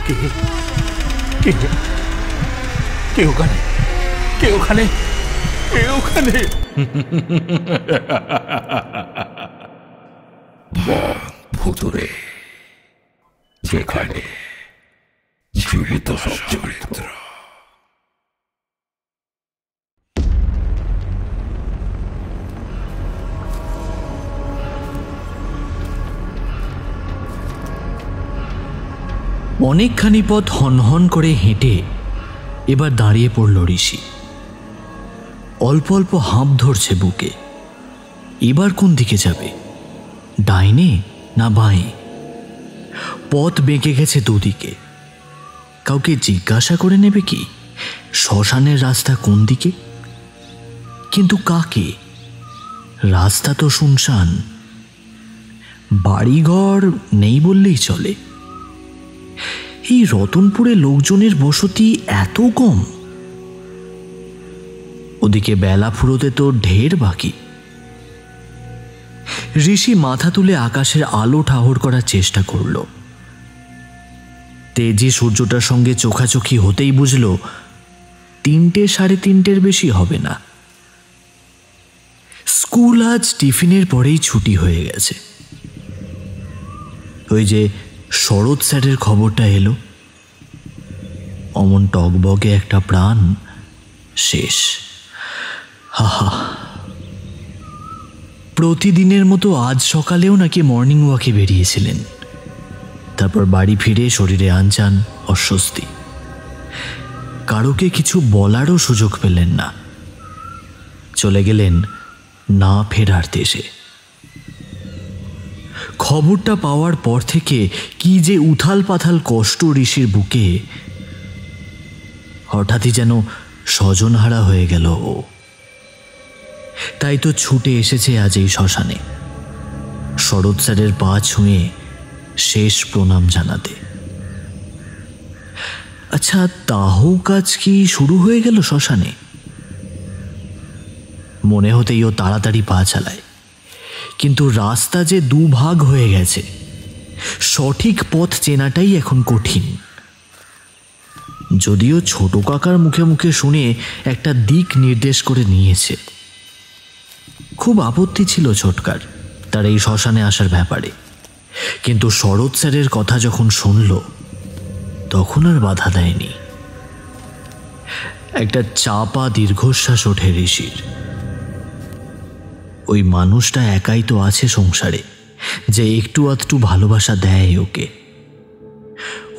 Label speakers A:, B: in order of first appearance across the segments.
A: কে কে কে ওখানে? কে ওখানে? কে ওখানে?
B: ভুতুরে, যেখানে জীবিত সব চরিত্র।
C: অনেকখানি পথ হনহন করে হেঁটে এবার দাঁড়িয়ে পড়ল ঋষি। অল্প অল্প হাঁপ ধরছে বুকে। এবার কোন দিকে যাবে? ডাইনে না বাঁয়ে? পথ বেঁকে গেছে দুদিকে। কাউকে জিজ্ঞাসা করে নেবে কি শ্মশানের রাস্তা কোন দিকে? কিন্তু কাকে? রাস্তা তো শুনশান, বাড়িঘর নেই বললেই চলে। এই রতনপুরে লোকজনের বসতি এত কম। ওদিকে বেলা ফুরোতে তো ঢের বাকি। ঋষি মাথা তুলে আকাশের আলো ঠাহর করার চেষ্টা করল। তেজি সূর্যটার সঙ্গে চোখাচোখি হতেই বুঝল 3টে সাড়ে 3টের বেশি হবে না। স্কুল আজ টিফিনের পরেই ছুটি হয়ে গেছে। ওই যে শরৎ স্যারের খবরটা এলো, অমন টকবগে একটা প্রাণ শেষ। হাহা। প্রতিদিনের মতো আজ সকালেও নাকি মর্নিং ওয়াকে বেরিয়েছিলেন। তারপর বাড়ি ফিরে শরীরে আনচান, অস্বস্তি। কারোকে কিছু বলারও সুযোগ পেলেন না। চলে গেলেন না ফেরার দেশে। খবরটা পাওয়ার পর থেকে কি যে উথাল পাথাল কষ্ট ঋষির বুকে। হঠাৎই যেন স্বজনহারা হয়ে গেল ও। তাই তো ছুটে এসেছে আজ এই শ্মশানে, শরৎ স্যারের পা ছুঁয়ে শেষ প্রণাম জানাতে। আচ্ছা, তাহ কাজ কি শুরু হয়ে গেল শ্মশানে? মনে হতেই ও তাড়াতাড়ি পা চালায়। কিন্তু রাস্তা যে দুভাগ হয়ে গেছে, সঠিক পথ চেনাটাই এখন কঠিন। যদিও ছোট কাকার মুখে মুখে শুনে একটা দিক নির্দেশ করে নিয়েছে। খুব আপত্তি ছিল ছোটকার তার এই শ্মশানে আসার ব্যাপারে, কিন্তু শরৎ স্যারের কথা যখন শুনল তখন আর বাধা দেয়নি। একটা চাপা দীর্ঘশ্বাস ওঠে ঋষির। ওই মানুষটা একাই তো আছে সংসারে, যে একটু আধটু ভালোবাসা দেয় ওকে।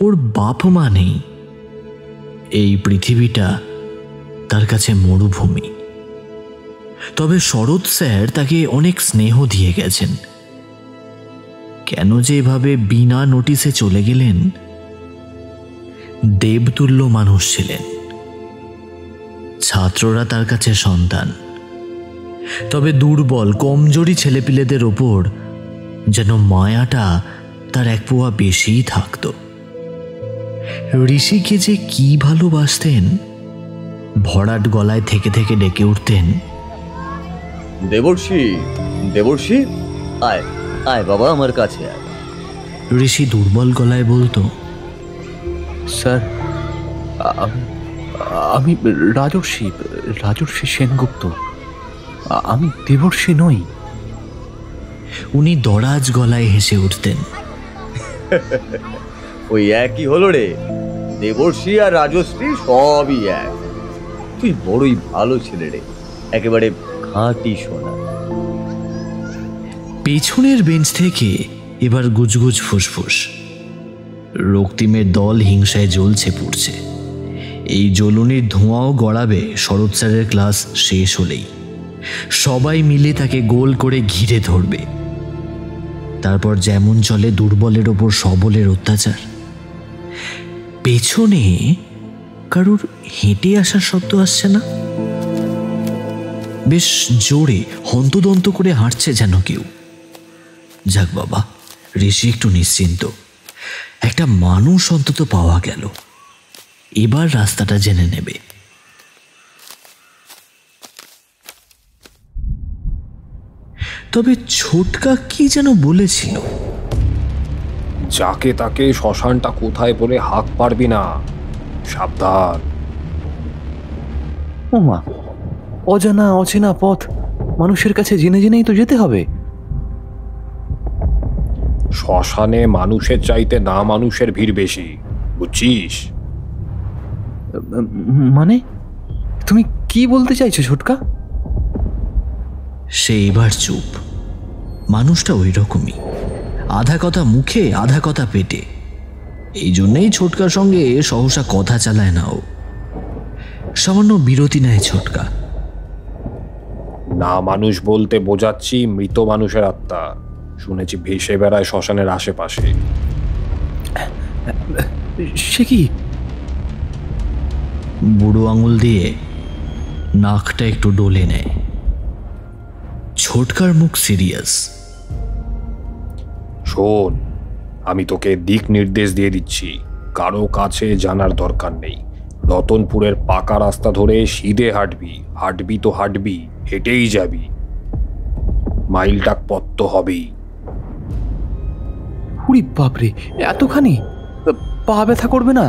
C: ওর বাপ মা নেই। এই পৃথিবীটা তার কাছে মরুভূমি। তবে শরৎ স্যার তাকে অনেক স্নেহ দিয়ে গেছেন। কেন যে এভাবে বিনা নোটিসে চলে গেলেন? দেবতুল্য মানুষ ছিলেন। ছাত্ররা তার কাছে সন্তান। তবে দুর্বল কমজোরি ছেলেপিলেদের ওপর যেন মায়াটা তার এক পোয়া বেশিই থাকত। ঋষিকে যে কি ভালোবাসতেন! ভরাট গলায় থেকে থেকে ডেকে উঠতেন,
D: দেবর্ষি, দেবর্ষি, আয় আয় বাবা, আমার কাছে আয়।
C: ঋষি দুর্বল গলায় বলতো,
B: স্যার, আমি রাজর্ষি রাজর্ষি সেনগুপ্ত। আমি দেবর্ষি নই।
C: উনি দরাজ গলায় হেসে উঠতেন,
D: ওই একই হলো রে, দেবর্ষি আর রাজশ্রী সবই এক। তুই বড়ই ভালো ছেলে রে, একেবারে খাঁটি সোনা।
C: পেছনের বেঞ্চ থেকে এবার গুজগুজ ফুসফুস। রক্তিমের দল হিংসায় জ্বলছে পুড়ছে। এই জ্বলুনির ধোঁয়াও গড়াবে শরৎ স্যারের ক্লাস শেষ হলেই। সবাই মিলে তাকে গোল করে ঘিরে ধরবে। তারপর যেমন চলে দুর্বলের ওপর সবলের অত্যাচার। পেছনে কারুর হেঁটে আসার শব্দ আসছে না। বেশ জোরে হন্তদন্ত করে হাঁটছে যেন কেউ। যাক বাবা, ঋষি একটু নিশ্চিন্ত। একটা মানুষ অন্তত পাওয়া গেল। এবার রাস্তাটা জেনে নেবে। তবে ছোটকা কি যেন বলেছিল,
E: যাকে তাকে শ্মশানটা কোথায় বলে হাঁক পারবি না, সাবধান।
B: ও মা, অজানা অচেনা পথ মানুষের কাছে জেনে জেনেই তো যেতে হবে।
E: শ্মশানে মানুষের চাইতে না মানুষের ভিড় বেশি, বুঝছিস?
B: মানে তুমি কি বলতে চাইছো ছোটকা?
C: সে এবার চুপ। মানুষটা ওই রকমই, আধা কথা মুখে আধা কথা পেটে। এই জন্যেই ছোটকার সঙ্গে সহসা কথা চালায় না ও। সামান্য বিরতি নেয় ছোটকা।
E: না মানুষ বলতে বোঝাচ্ছি মৃত মানুষের আত্মা। শুনেছি ভেসে বেড়ায় শ্মশানের আশেপাশে।
B: সে কি?
C: বুড়ো আঙুল দিয়ে নাকটা একটু ডলে নেয়। ছোটকার মুখ সিরিয়াস।
E: শোন, আমি তোকে দিক নির্দেশ দিয়ে দিচ্ছি, কারো কাছে জানার দরকার নেই। রতনপুরের পাকা রাস্তা ধরে সিধে হাঁটবি, হাঁটবি তো হাঁটবি, হেঁটেই যাবি। মাইলটাক পথ তো হবেই।
B: হুড়ি বাপরে, এতখানি? পা ব্যথা করবে না?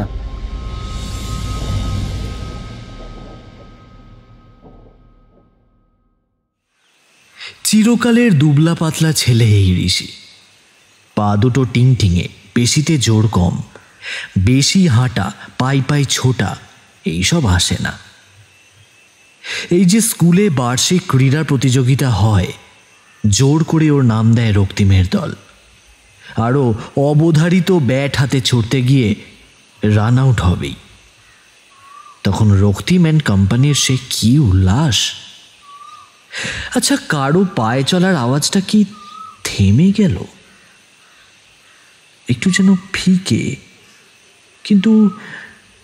C: চিরকালের দুবলা পাতলা ছেলে এই ঋষি। পা দুটো টিংটিঙে, পেশিতে জোর কম, বেশি হাঁটা, পাই পাই ছোটা, এইসব আসে না। এই যে স্কুলে বার্ষিক ক্রীড়া প্রতিযোগিতা হয়, জোর করে ওর নাম দেয় রক্তিমের দল। আরও অবধারিত ব্যাট হাতে ছুটতে গিয়ে রান আউট হবেই। তখন রক্তিম অ্যান্ড কোম্পানির সে কি উল্লাস! আচ্ছা, কারো পায়ে চলার আওয়াজটা কি থেমে গেল? একটু যেন ফিকে, কিন্তু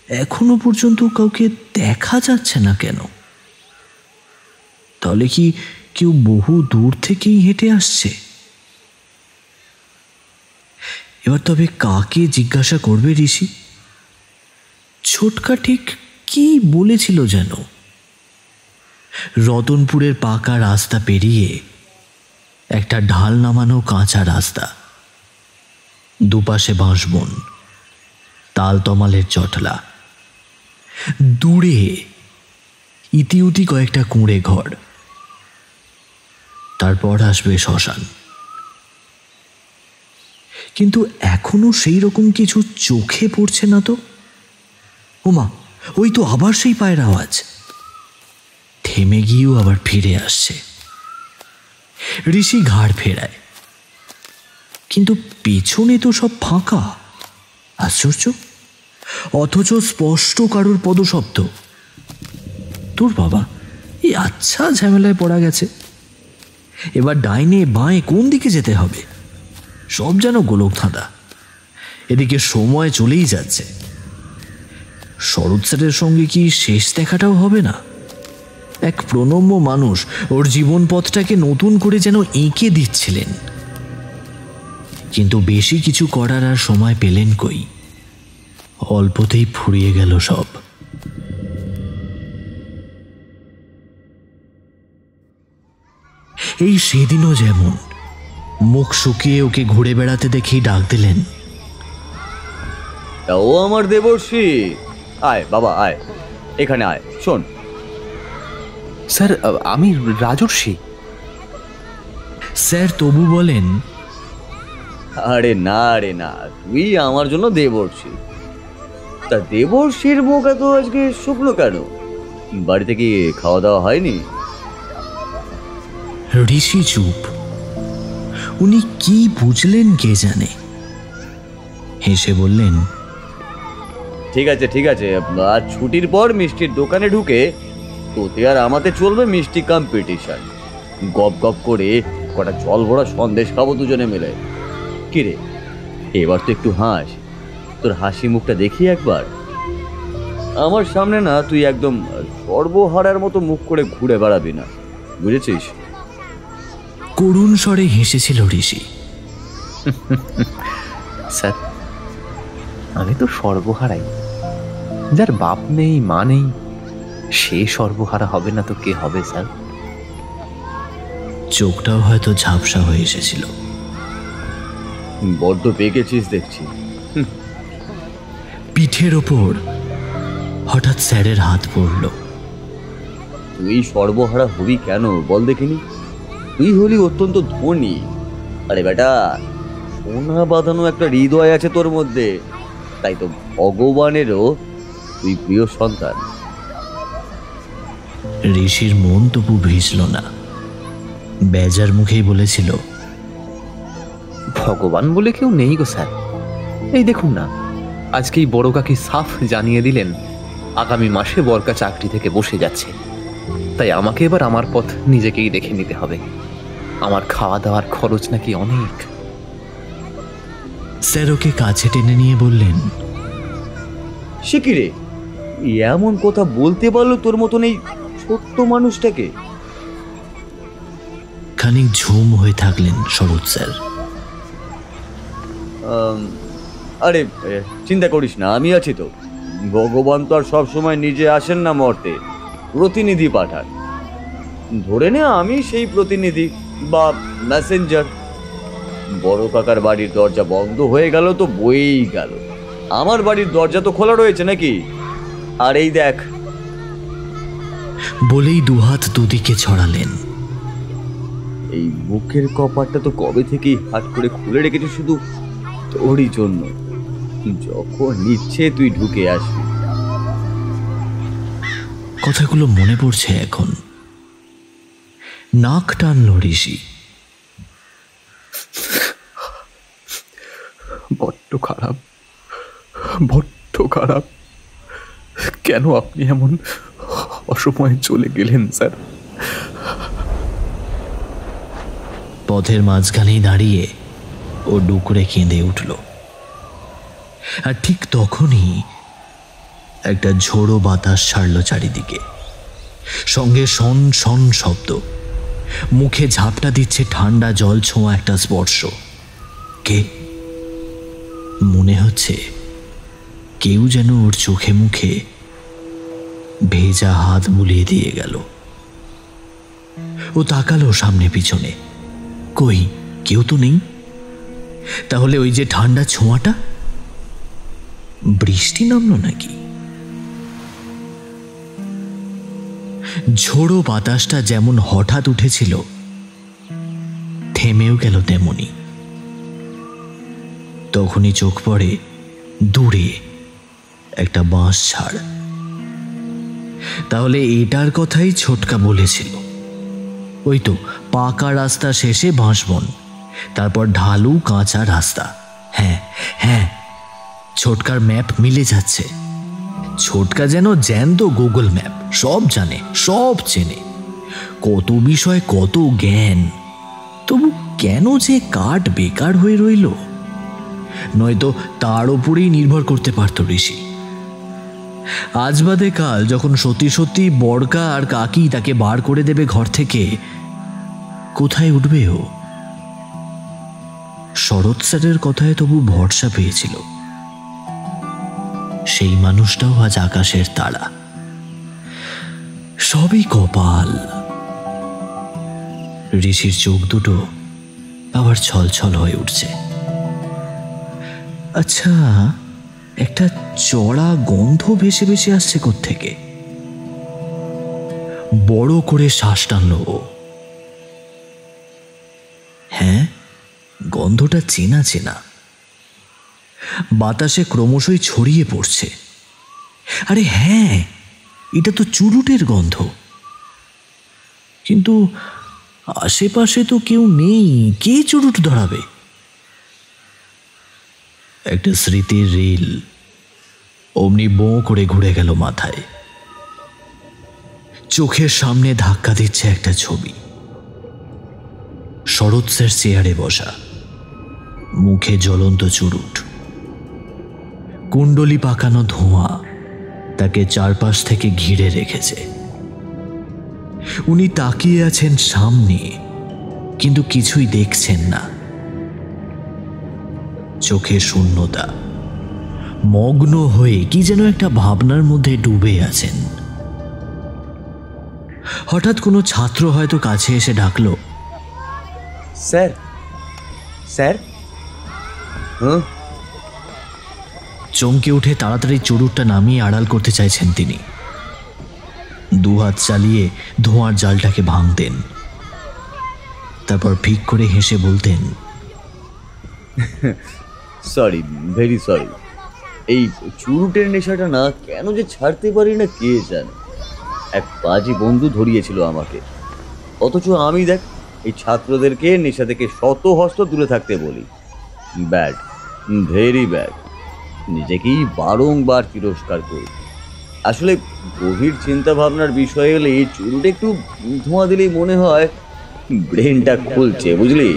C: এখনো পর্যন্ত কাউকে দেখা যাচ্ছে না কেন? তাহলে কি কেউ বহু দূর থেকেই হেঁটে আসছে? এবার তবে কাকে জিজ্ঞাসা করবে ঋষি? ছোটকা ঠিক কি বলেছিল যেন? রতনপুরের পাকা রাস্তা পেরিয়ে একটা ঢাল নামানো কাঁচা রাস্তা, দুপাশে বাঁশবন, তালতমালের চটলা, দূরে ইতিউতি কয়েকটা কুঁড়ে ঘর, তারপর আসবে শ্মশান। কিন্তু এখনো সেই রকম কিছু চোখে পড়ছে না তো। ওমা, ওই তো আবার সেই পায়ের আওয়াজ। থেমে গিয়েও আবার ফিরে আসছে। ঋষি ঘাড় ফেরায়, কিন্তু পেছনে তো সব ফাঁকা। আশ্চর্য! অথচ স্পষ্ট কারোর পদশব্দ। তোর বাবা, এই আচ্ছা ঝামেলায় পড়া গেছে। এবার ডাইনে বাঁয়ে কোন দিকে যেতে হবে? সব যেন গোলক ধাঁধা। এদিকে সময় চলেই যাচ্ছে। শরৎ স্যারের সঙ্গে কি শেষ দেখাটাও হবে না? এক প্রণম্য মানুষ ওর জীবন পথটাকে নতুন করে যেন এঁকে দিচ্ছিলেন। কিন্তু বেশি কিছু করার আর সময় পেলেন কই। অল্পতেই ফুরিয়ে গেল সব। এই সেদিনও যেমন মুখ শুকিয়ে ওকে ঘুরে বেড়াতে দেখেই ডাক দিলেন,
D: ও আমার দেবর্ষী, আয় বাবা আয়, এখানে আয়। শোন
B: স্যার, আমি রাজর্ষি।
C: স্যার তবু বলেন,
D: আরে না রে না, তুই আমার জন্য দেবর্ষী। তা দেবর্ষীর মুখ এত আজকে শুকনো কেন? বাড়িতে কি খাওয়া দাওয়া হয়নি?
C: ঋষি চুপ। উনি কি বুঝলেন কে জানে। হেসে বললেন,
D: ঠিক আছে ঠিক আছে, আজ ছুটির পর মিষ্টির দোকানে ঢুকে তোতে আর আমাতে চলবে মিষ্টি কম্পিটিশন। গপ গপ করে কটা জল ভরা সন্দেশ খাবো দুজনে মিলে। কিরে, এবার তো একটু হাস, তোর হাসি মুখটা দেখি একবার। আমার সামনে না তুই একদম সর্বহারার মতো মুখ করে ঘুরে বেড়াবি না, বুঝেছিস?
C: করুণ স্বরে হেসেছিল ঋষি।
B: স্যার, আমি তো সর্বহারাই। যার বাপ নেই মা নেই, সে সর্বহারা হবে না তো কে হবে স্যার?
C: চোখটাও হয়তো ঝাপসা হয়ে এসেছিল।
D: বড্ড পেকেছিস দেখছি।
C: পিঠের ওপর হঠাৎ স্যারের হাত পড়ল।
D: তুই সর্বহারা হবি কেন বল দেখিনি? তুই হলি অত্যন্ত ধনী। আরে বেটা, সোনা বাঁধানো একটা হৃদয় আছে তোর মধ্যে, তাই তো ভগবানেরও তুই প্রিয় সন্তান।
C: ঋষির মন তবু ভিজল না, বেজার মুখেই বলেছিল,
B: ভগবান বলে কেউ নেই গো স্যার। এই দেখুন না, আজকেই বড় কাকি সাফ জানিয়ে দিলেন আগামী মাসে বরকা চাকরি থেকে বসে যাচ্ছে। তাই আমাকে এবার আমার পথ নিজেকেই দেখে নিতে হবে। আমার খাওয়া দাওয়ার খরচ নাকি অনেক।
C: স্যার ওকে কাছে টেনে নিয়ে বললেন,
D: সে কি রে, এমন কথা বলতে পারলো তোর মতন এই ছোট্ট মানুষটাকে?
C: খানিক ঝুম হয়ে থাকলেন শরৎ স্যার।
D: আরে চিন্তা করিস না, আমি আছি তো। ভগবান তো আর সবসময় নিজে আসেন না মর্তে, প্রতিনিধি পাঠান। ধরে নে আমি সেই প্রতিনিধি বা মেসেঞ্জার। বড় কাকার বাড়ির দরজা বন্ধ হয়ে গেল তো বয়েই গেল, আমার বাড়ির দরজা তো খোলা রয়েছে নাকি? আর এই দেখ।
C: বলেই দুহাত দুদিকে ছড়ালেন।
D: এই বুকের কপারটা তো কবে থেকেই হাট করে খুলে রেখেছি শুধু তোরই জন্য। যখন ইচ্ছে তুই ঢুকে আসবি।
C: কথাগুলো মনে পড়ছে এখন। নাক টানল ঋষি।
A: বড্ড খারাপ, বড্ড খারাপ। কেন আপনি এমন অসময়ে চলে গেলেন স্যার?
C: পথের মাঝখানেই দাঁড়িয়ে ও ডুকরে কেঁদে উঠল। আর ঠিক তখনই একটা ঝোড়ো বাতাস ছাড়ল চারিদিকে, সঙ্গে শন শন শব্দ। মুখে ঝাপটা দিচ্ছে ঠান্ডা জল ছোঁয়া একটা স্পর্শ। কে? মনে হচ্ছে কেউ যেন ওর চোখে মুখে ভেজা হাত বুলিয়ে দিয়ে গেল। ও তাকালো সামনে পিছনে, কই কেউ তো নেই। তাহলে ওই যে ঠান্ডা ছোঁয়াটা, বৃষ্টি নামলো নাকি? ঝোড়ো বাতাসটা যেমন হঠাৎ উঠেছিল, থেমেও গেল তেমনি। তখনই চোখ পড়ে দূরে একটা বাঁশ ঝাড়। তাহলে এটার কথাই ছোটকা বলেছিল। ওই তো পাকা রাস্তা শেষে বাঁশবন, তারপর ঢালু কাঁচা রাস্তা। হ্যাঁ হ্যাঁ, ছোটকার ম্যাপ মিলে যাচ্ছে। ছোটকা যেন জ্যান্ত গুগল ম্যাপ, সব জানে, সব চেনে। কত বিষয়, কত জ্ঞান। তবু কেন যে কাঠ বেকার হয়ে রইল? নয়তো তার ওপরেই নির্ভর করতে পারত ঋষি। আজ বাদে কাল যখন সত্যি সত্যি বড়কা আর কাকি তাকে বার করে দেবে ঘর থেকে, কোথায় উঠবে ও? শরৎ স্যারের কথায় তবু ভরসা পেয়েছিল। সেই মানুষটাও আজ আকাশের তারা। সবই কপাল। ঋষির চোখ দুটো আবার ছলছল হয়ে উঠছে। আচ্ছা, একটা চড়া গন্ধ ভেসে ভেসে আসছে কোত্থেকে। বড় করে শ্বাস টানল ও। হ্যাঁ, গন্ধটা চেনা চেনা, বাতাসে ক্রমশই ছড়িয়ে পড়ছে। আরে হ্যাঁ, এটা তো চুরুটের গন্ধ। কিন্তু আশেপাশে তো কেউ নেই, কে চুরুট ধরাবে? একটা স্মৃতির রিল অমনি বোঁ করে ঘুরে গেল মাথায়। চোখের সামনে ধাক্কা দিচ্ছে একটা ছবি। শরৎ স্যার চেয়ারে বসা, মুখে জ্বলন্ত চুরুট, কুণ্ডলি পাকানো ধোঁয়া তাকে চারপাশ থেকে ঘিরে রেখেছে। উনি তাকিয়ে আছেন সামনে, কিন্তু কিছুই দেখছেন না। চোখে শূন্যতা, মগ্ন হয়ে কি যেন একটা ভাবনার মধ্যে ডুবে আছেন। হঠাৎ কোনো ছাত্র হয়তো কাছে এসে ডাকলো,
D: স্যার, স্যার। হ্যাঁ,
C: চমকে উঠে তাড়াতাড়ি চুরুটটা নামিয়ে আড়াল করতে চাইছেন তিনি। দুহাত চালিয়ে ধোঁয়ার জালটাকে ভাঙতেন, তারপর ফিক করে হেসে বলতেন,
D: সরি, ভেরি সরি। এই চুরুটের নেশাটা না কেন যে ছাড়তে পারি না কে জানে। এক বাজি বন্ধু ধরিয়েছিল আমাকে, অথচ আমি দেখ এই ছাত্রদেরকে নেশা থেকে শত হস্ত দূরে থাকতে বলি। Bad, very bad. নিজেকেই বারংবার তিরস্কার করি। আসলে গভীর চিন্তা ভাবনার বিষয় এলে এই চুরুটে একটু ধোঁয়া দিলেই মনে হয় ব্রেনটা খুলছে, বুঝলি?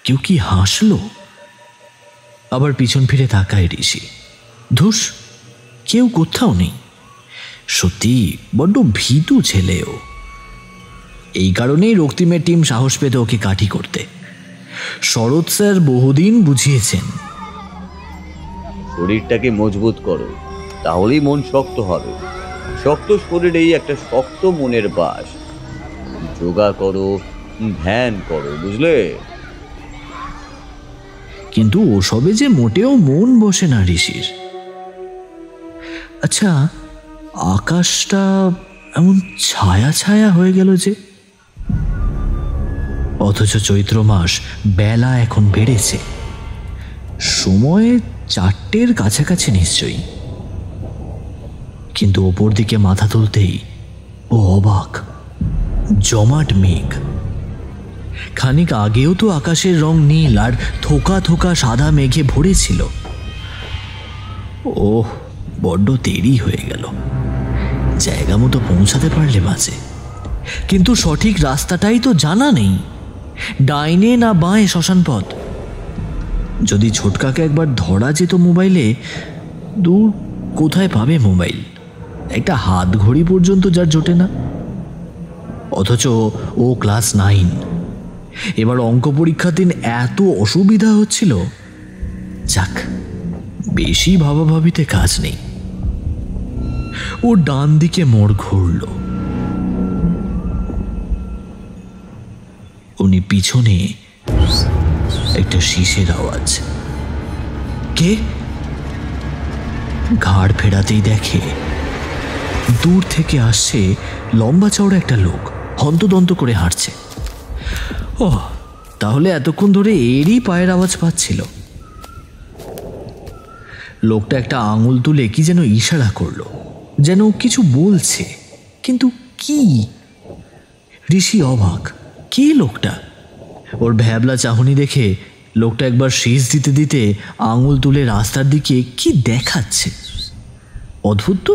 C: কেউ কি হাসলো? আবার পিছন ফিরে তাকায় ঋষি। ধুস, কেউ কোথাও নেই। সত্যি বড্ড ভীতু ছেলেও। এই কারণেই রক্তিমের টিম সাহস পেত ওকে কাঠি করতে। শরৎ স্যার বহুদিন বুঝিয়েছেন,
D: শরীরটাকে মজবুত করো, তাহলেই মন শক্ত হবে। শক্ত শরীরেই একটা শক্ত মনের বাস। যোগা করো, ধ্যান করো, বুঝলে?
C: কিন্তু ওসবে যে মোটেও মন বসে না ঋষির। আচ্ছা, আকাশটা এমন ছায়া ছায়া হয়ে গেল যে, অথচ চৈত্র মাস, বেলা এখন বেড়েছে, সময় 4টের কাছাকাছি নিশ্চয়ই। কিন্তু ওপর দিকে মাথা তুলতেই ও অবাক। জমাট মেঘ। খানিক আগেও তো আকাশের রং নীল আর থোকা থোকা সাদা মেঘে ভরেছিল। ওহ, বড্ড দেরি হয়ে গেল। জায়গা মতো পৌঁছাতে পারলে বাজে, কিন্তু সঠিক রাস্তাটাই তো জানা নেই। ডাইনে না বাঁয়ে শ্মশান পথ? যদি ছোটকাকে একবার ধরা যেত মোবাইলে। দূর, কোথায় পাবে মোবাইল? একটা হাত ঘড়ি পর্যন্ত যার জোটে না। অথচ ও ক্লাস 9। এবার অঙ্ক পরীক্ষার দিন এত অসুবিধা হচ্ছিল। যাক, বেশি ভাবাভাবিতে কাজ নেই। ও ডান দিকে মোড় ঘুরল। উনি পিছনে একটা শীষের আওয়াজ। কে? ঘাড় ফেরাতেই দেখে দূর থেকে আসছে লম্বা চওড়া একটা লোক, হন্তদন্ত করে হাঁটছে। ও, তাহলে এতক্ষণ ধরে এরই পায়ের আওয়াজ পাচ্ছিল। লোকটা একটা আঙুল তুলে কি যেন ইশারা করলো, যেন কিছু বলছে, কিন্তু কি? ঋষি অবাক। কে লোকটা? ওর ভ্যাবলা চাহনি দেখে লোকটা একবার শীষ দিতে দিতে আঙুল তুলে রাস্তার দিকে কি দেখাচ্ছে। অদ্ভুত তো,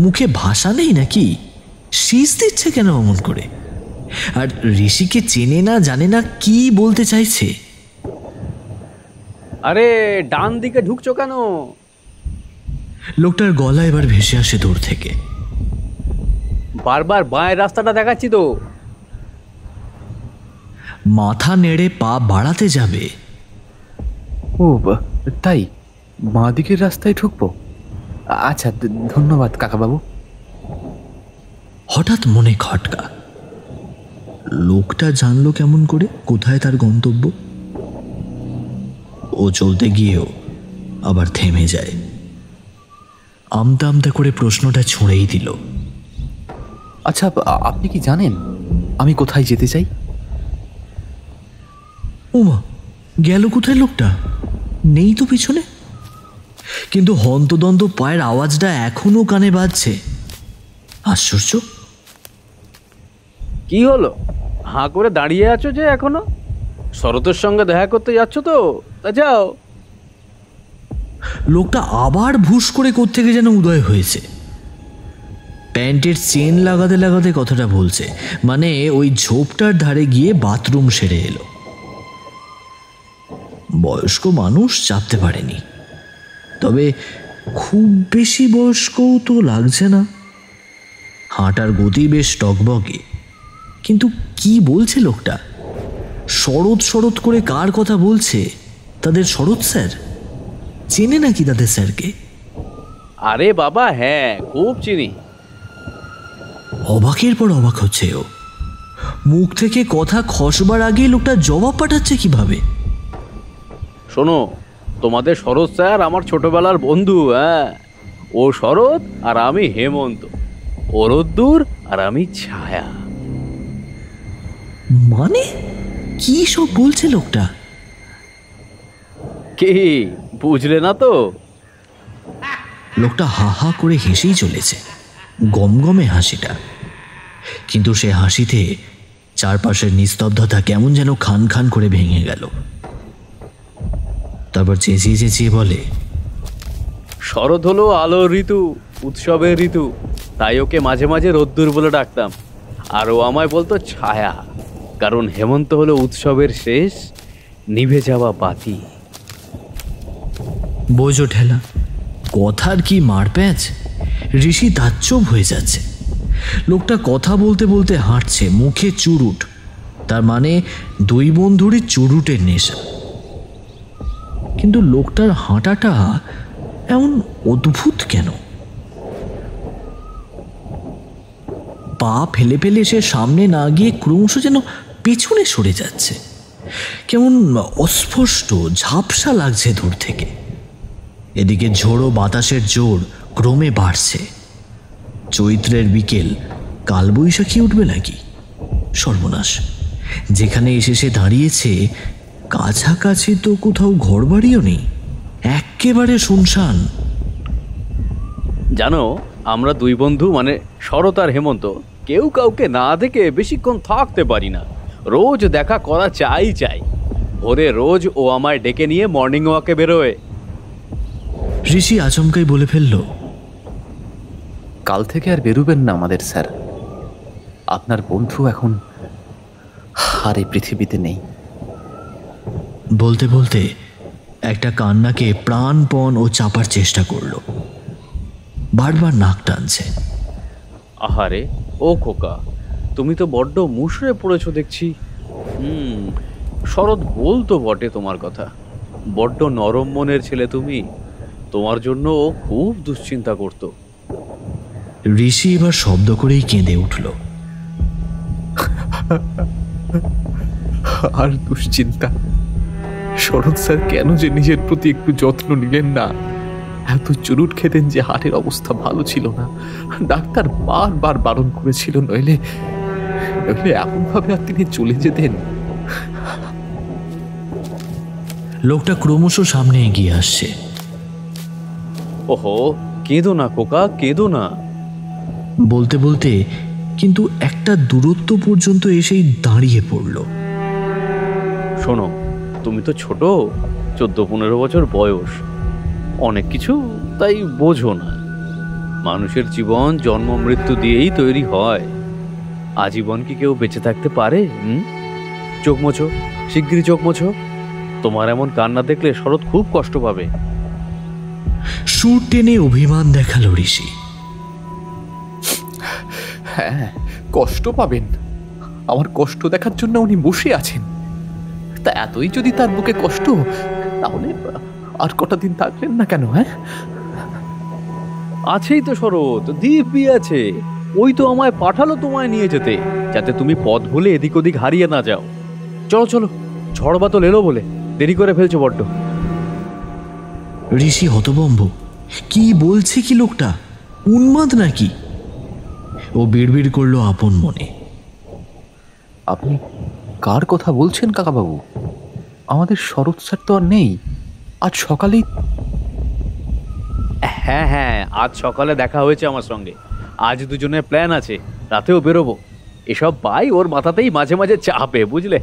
C: মুখে ভাষা নেই নাকি? শীষ দিচ্ছে কেন অমন করে? আর ঋষিকে চেনে না, জানে না, কি বলতে চাইছে।
F: আরে ডান দিকে ঢুকছো কেন?
C: লোকটার গলা এবার ভেসে আসে দূর থেকে।
F: বারবার বাঁয়ের রাস্তাটা দেখাচ্ছি তো।
C: মাথা নেড়ে পা বাড়াতে যাবে।
B: ও তাই, বাঁ দিকের রাস্তায় ঢুকবো? আচ্ছা, ধন্যবাদ কাকাবাবু।
C: হঠাৎ মনে খটকা। লোকটা জানলো কেমন করে কোথায় তার গন্তব্য? ও চলতে গিয়েও আবার থেমে যায়। আমতা আমতা করে প্রশ্নটা ছুঁড়েই দিল।
B: আচ্ছা, আপনি কি জানেন আমি কোথায় যেতে চাই?
C: ওমা, গেল কোথায় লোকটা? নেই তো পিছনে। কিন্তু হন্তদন্ত পায়ের আওয়াজটা এখনো কানে বাজছে। আশ্চর্য।
F: কি হলো, হাঁ করে দাঁড়িয়ে আছো যে এখনো? শরতের সঙ্গে দেখা করতে যাচ্ছ তো? তা যাও।
C: লোকটা আবার ভুস করে কোত্থেকে যেন উদয় হয়েছে। প্যান্টের চেন লাগাতে লাগাতে কথাটা বলছে, মানে ওই ঝোপটার ধারে গিয়ে বাথরুম সেরে এলো। বয়স্ক মানুষ চাপতে পারেনি, তবে খুব বেশি বয়স্কও তো লাগছে না। হাঁটার গতি বেশ টকবকে। কিন্তু কি বলছে লোকটা? শরৎ শরৎ করে কার কথা বলছে? তাদের শরৎ স্যার? চেনে নাকি তাদের স্যারকে?
F: আরে বাবা, হ্যাঁ, খুব চিনি।
C: অবাকের পর অবাক হচ্ছে ও। মুখ থেকে কথা খসবার আগেই লোকটা জবাব পাঠাচ্ছে কিভাবে?
F: শোনো, তোমাদের শরৎ স্যার আমার ছোটবেলার বন্ধু। হ্যাঁ, ও শরৎ আর আমি হেমন্ত, ও রোদ্দুর আর আমি ছায়া।
C: মানে কি সব বলছে লোকটা?
F: কি বুঝলে না তো?
C: লোকটা হা হা করে হেসেই চলেছে, গমগমে হাসিটা। কিন্তু সে হাসিতে চারপাশের নিস্তব্ধতা কেমন যেন খান খান করে ভেঙে গেল। তারপর চেঁচিয়ে চেঁচিয়ে বলে,
F: শরৎ হলো আলোর ঋতু, উৎসবের ঋতু, তাই ওকে মাঝে মাঝে রোদ্দুর বলে ডাকতাম। আর ও আমায় বলতো ছায়া, কারণ হেমন্ত হলো উৎসবের শেষ নিভে যাওয়া বাতি।
C: বোঝো ঠেলা, কথার কি মারপ্যাঁচ! ঋষি তাজ্জব হয়ে যাচ্ছে। লোকটা কথা বলতে বলতে হাঁটছে, মুখে চুরুট, তার মানে দুই বন্ধুরই চুরুটের নেশা। কিন্তু লোকটার হাঁটাটা এমন অদ্ভুত কেন? পা ফেলে ফেলে সে সামনে না গিয়ে ক্রমশ যেন পেছনে সরে যাচ্ছে। কেমন অস্পষ্ট, ঝাপসা লাগছে দূর থেকে। এদিকে ঝোড়ো বাতাসের জোর ক্রমে বাড়ছে। চৈত্রের বিকেল, কালবৈশাখী উঠবে নাকি? সর্বনাশ! যেখানে এসে সে দাঁড়িয়েছে কাছাকাছি তো কোথাও ঘরবাড়িও নেই, একেবারে শুনশান।
F: জানো, আমরা দুই বন্ধু মানে শরৎ আর হেমন্ত কেউ কাউকে না দেখে বেশিক্ষণ থাকতে পারি না। রোজ দেখা করা চাই। ভোরে রোজ ও আমায় ডেকে নিয়ে মর্নিং ওয়াকে বেরোয়।
C: ঋষি আচমকাই বলে ফেলল,
B: কাল থেকে আর বেরোবেন না আমাদের স্যার। আপনার বন্ধু এখন আর এই পৃথিবীতে নেই।
C: বলতে বলতে একটা কান্নাকে প্রাণপণ ও চাপার চেষ্টা করল। বারবার নাক টানছে।
F: আহারে ও খোকা, তুমি তো বড্ড মুষড়ে পড়েছো দেখছি। শরৎ বলতো বটে তোমার কথা, বড্ড নরম মনের ছেলে তুমি। তোমার জন্য ও খুব দুশ্চিন্তা করতো।
C: ঋষি এবার শব্দ করেই কেঁদে উঠল।
A: আর দুশ্চিন্তা? শরৎ স্যার কেন যে নিজের প্রতি একটু যত্ন নিলেন না? এত চুরুট খেতেন যে হাড়ের অবস্থা ভালো ছিল না। ডাক্তার বারবার বারণ করেছিল, নইলে এমন ভাবে আর তিনি চলে যেতেন।
C: লোকটা ক্রমশ সামনে এগিয়ে আসছে।
F: ওহো, কেঁদো না খোকা, কেঁদো না।
C: বলতে বলতে কিন্তু একটা দূরত্ব পর্যন্ত এসেই দাঁড়িয়ে পড়ল।
F: শোনো, তুমি তো ছোট, 14-15 বছর বয়স, অনেক কিছু তাই বোঝো না। মানুষের জীবন জন্ম মৃত্যু দিয়েই তৈরি হয়। আজীবন কি কেউ বেঁচে থাকতে পারে? চোখ মোছো, শিগগিরই চোখ মোছো। তোমার এমন কান্না দেখলে শরৎ খুব কষ্ট পাবে।
C: সুর টেনে অভিমান দেখালো ঋষি।
A: হ্যাঁ, কষ্ট পাবেন। আমার কষ্ট দেখার জন্য উনি বসে আছেন। তা এতই যদি তার বুকে কষ্ট, তাহলে আর কটা দিন থাকলেন না কেন? হ্যাঁ,
F: আছেই তো শরৎ, দিব্যি আছে। ওই তো আমায় পাঠালো তোমায় নিয়ে যেতে, যাতে তুমি পথ ভুলে এদিক ওদিক হারিয়ে না যাও। চলো চলো, ঝড় বাতল এলো বলে দেরি করে ফেলছো বড্ড।
C: ঋষি হতভম্ব। কি বলছে কি লোকটা? উন্মাদ নাকি? ও বিড়বিড় করলো আপন মনে।
B: আপনি কার কথা বলছেন কাকাবাবু? আমাদের শরৎ স্যার তো আর নেই। আজ সকালেই।
F: হ্যাঁ, আজ সকালে দেখা হয়েছে আমার সঙ্গে। আজ দুজনের প্ল্যান আছে, রাতেও বেরোবো। এসব পাই ওর মাথাতেই মাঝে মাঝে চাপে, বুঝলে।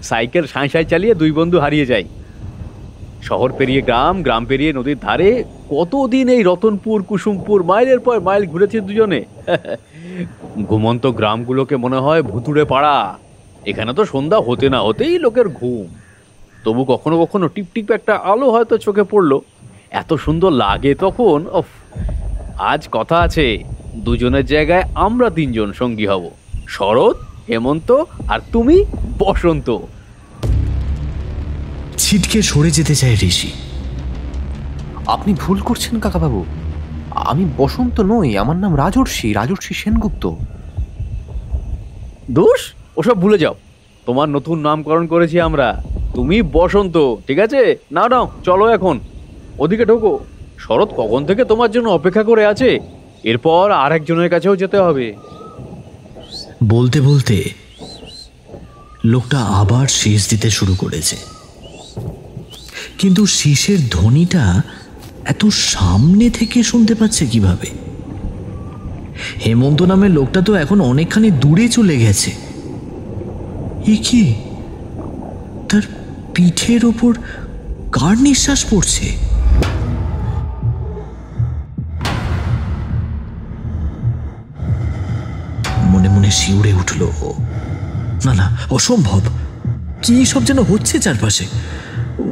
F: সাইকেল সাঁই চালিয়ে দুই বন্ধু হারিয়ে যাই। শহর পেরিয়ে গ্রাম, গ্রাম পেরিয়ে নদীর ধারে, কতদিন এই রতনপুর, কুসুমপুর, মাইলের পর মাইল ঘুরেছে দুজনে। ঘুমন্ত গ্রামগুলোকে মনে হয় ভুতুড়ে পাড়া। এখানে তো সন্ধ্যা হতে না হতেই লোকের ঘুম। তবু কখনো কখনো টিপটিপ একটা আলো হয়তো চোখে পড়লো, এত সুন্দর লাগে তখন। আজ কথা আছে, দুজনের জায়গায় আমরা তিনজন সঙ্গী হব। শরৎ, হেমন্ত আর তুমি বসন্ত।
C: ছিটকে সরে যেতে চায় ঋষি।
B: আপনি ভুল করছেন কাকাবাবু। আমি বসন্ত নই, আমার নাম রাজর্ষি সেনগুপ্ত।
F: দোষ ওসব ভুলে যাও, তোমার নতুন নামকরণ করেছি আমরা, তুমি বসন্ত, ঠিক আছে? নাও নাও চলো এখন ওদিকে ঢোকো, শরৎ কখন থেকে তোমার জন্য অপেক্ষা করে আছে, এরপর আর একজনের কাছেও যেতে হবে।
C: বলতে বলতে লোকটা আবার শীষ দিতে শুরু করেছে, কিন্তু শীষের ধ্বনিটা এত সামনে থেকে শুনতে পাচ্ছে কিভাবে? হেমন্ত নামের লোকটা তো এখন অনেকখানি দূরে চলে গেছে। এ কি, তার পিঠের ওপর কার নিঃশ্বাস পড়ছে? মনে মনে শিউরে উঠল, না না, অসম্ভব, কি সব যেন হচ্ছে চারপাশে।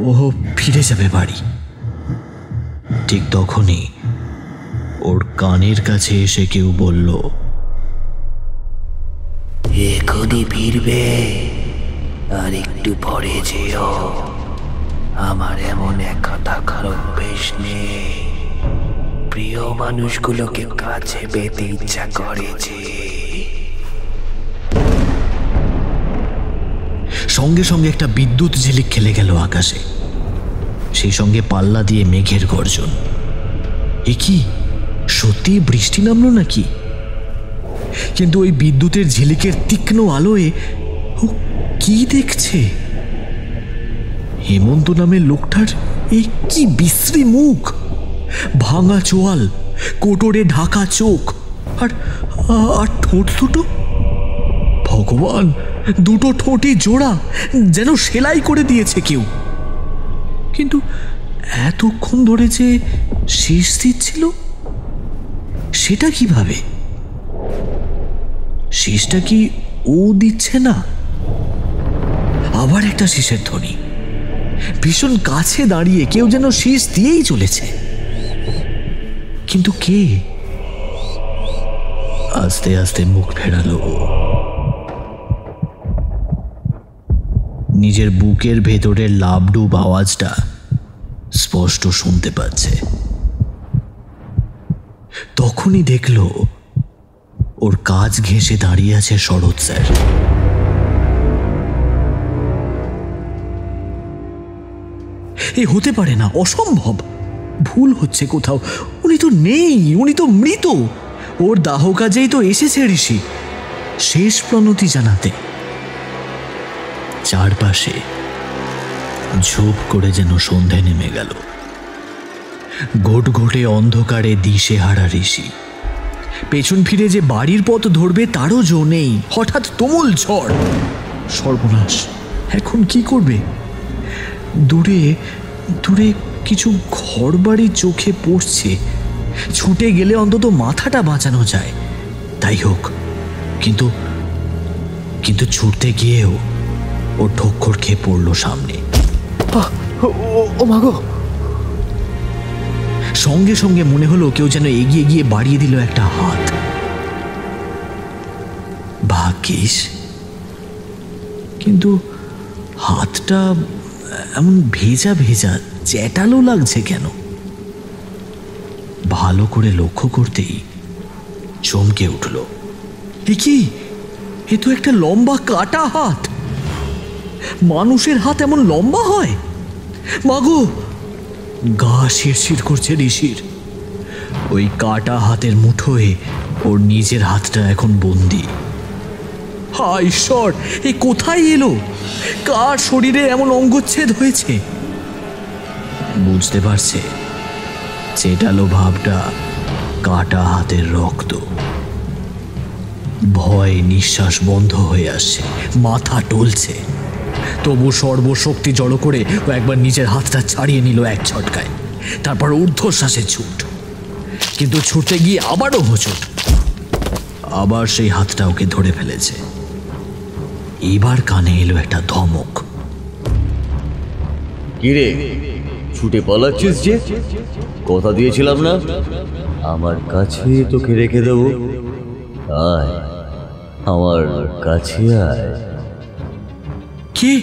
C: ও ফিরে যাবে বাড়ি। ঠিক তখনই ওর কানের কাছে এসে কেউ বলল,
G: এখনই ফিরবে, আর একটু পরে যেও। আমার এমন একটা থাকার অভ্যেস নেই, প্রিয় মানুষগুলোকে কাছে পেতে ইচ্ছা করেছে।
C: সঙ্গে সঙ্গে একটা বিদ্যুৎ ঝিলিক খেলে গেল আকাশে, সেই সঙ্গে পাল্লা দিয়ে মেঘের গর্জন। এ কি, সত্যি বৃষ্টি নামলো নাকি? কিন্তু ওই বিদ্যুতের ঝিলিকের তীক্ষ্ণ আলোয় ও কি দেখছে? হেমন্ত নামের লোকটার এই কি বিশ্রী মুখ, ভাঙা চোয়াল, কোটরে ঢাকা চোখ, আর আর ঠোঁট দুটো, ভগবান, দুটো ঠোঁটই জোড়া, যেন সেলাই করে দিয়েছে কেউ। কিন্তু এতক্ষণ ধরে যে শীষ দিচ্ছিল, সেটা কিভাবে? শীষটা কি ও দিচ্ছে না? আবার একটা শীষের ধ্বনি, ভীষণ কাছে দাঁড়িয়ে কেউ যেন শীষ দিয়েই চলেছে। কিন্তু কে? আস্তে আস্তে মুখ ফেরালো ও। নিজের বুকের ভেতরের লাবডুব আওয়াজটা স্পষ্ট শুনতে পাচ্ছে। তখনই দেখল ওর কাজ ঘেঁষে দাঁড়িয়ে আছে শরৎ স্যার। এ হতে পারে না, অসম্ভব, ভুল হচ্ছে কোথাও। উনি তো নেই, উনি তো মৃত। ওর দাহ কাজেই তো এসেছে ঋষি, শেষ প্রণতি জানাতে। চারপাশে ঝোপ করে যেন সন্ধে নেমে গেল। ঘোটঘোটে অন্ধকারে দিশেহারা ঋষি। পেছন ফিরে যে বাড়ির পথ ধরবে তারও জো নেই। হঠাৎ তুমুল ঝড়। সর্বনাশ, এখন কি করবে? দূরে দূরে কিছু ঘরবাড়ি চোখে পড়ছে। ছুটে গেলে অন্তত মাথাটা বাঁচানো যায়। তাই হোক, কিন্তু কিন্তু ছুটতে গিয়েও ও ঠোক্কর খেয়ে পড়ল সামনে।
A: ও মাগো!
C: সঙ্গে সঙ্গে মনে হলো কেউ যেন এগিয়ে গিয়ে বাড়িয়ে দিল একটা হাত। ভাগ্যিস, কিন্তু হাতটা এমন ভেজা ভেজা চ্যাটালো লাগছে কেন? ভালো করে লক্ষ্য করতেই চমকে উঠল। এ কি, এ তো একটা লম্বা কাটা হাত। মানুষের হাত এমন লম্বা হয়? মাগো, গা শিরশির করছে ঋষির। ওই কাটা হাতের মুঠোয় ওর নিজের হাতটা এখন বন্দি। হায় ঈশ্বর, এ কোথায় এলো? কার শরীরে এমন অঙ্গচ্ছেদ হয়েছে? বুঝতে পারছে চেটালো ভাবটা কাটা হাতের রক্ত। ভয়ে নিঃশ্বাস বন্ধ হয়ে আসছে, মাথা টলছে। তবু সর্বশক্তি জড়ো করে ও একবার নিজের হাতটা ছাড়িয়ে নিল এক ঝটকায়। তারপর ঊর্ধ্বশ্বাসে ছুট, কিন্তু ছুটতে গিয়ে আবারও হোঁচট। আবার সেই হাতটা ওকে ধরে ফেলেছে। এবার কানে এলো একটা ধমক।
D: কিরে, ছুটে পালাচ্ছিস যে? কথা দিয়েছিলাম না আমার কাছে তোকে রেখে দেবো। আয়, আমার কাছে আয়।
C: কে?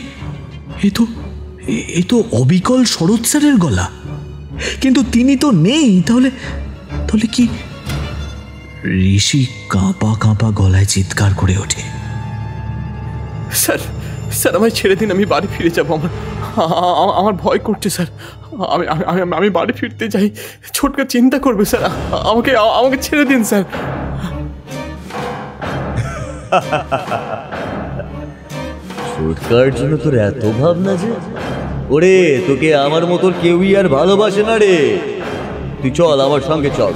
C: এ তো অবিকল শরৎ স্যারের গলা। কিন্তু তিনি তো নেই। তাহলে তাহলে কি? ঋষি কাঁপা কাঁপা গলায় চিৎকার করে ওঠে,
A: স্যার স্যার আমায় ছেড়ে দিন, আমি বাড়ি ফিরে যাবো। আমার ভয় করছে স্যার। আমি বাড়ি ফিরতে যাই, ছোটকা চিন্তা করবে স্যার। আমাকে ছেড়ে দিন স্যার।
D: ছোটকার জন্য তোর এত ভাবনা যে? ওরে, তোকে আমার মতো কেউই আর ভালোবাসে না রে। তুই চল আমার সঙ্গে, চল,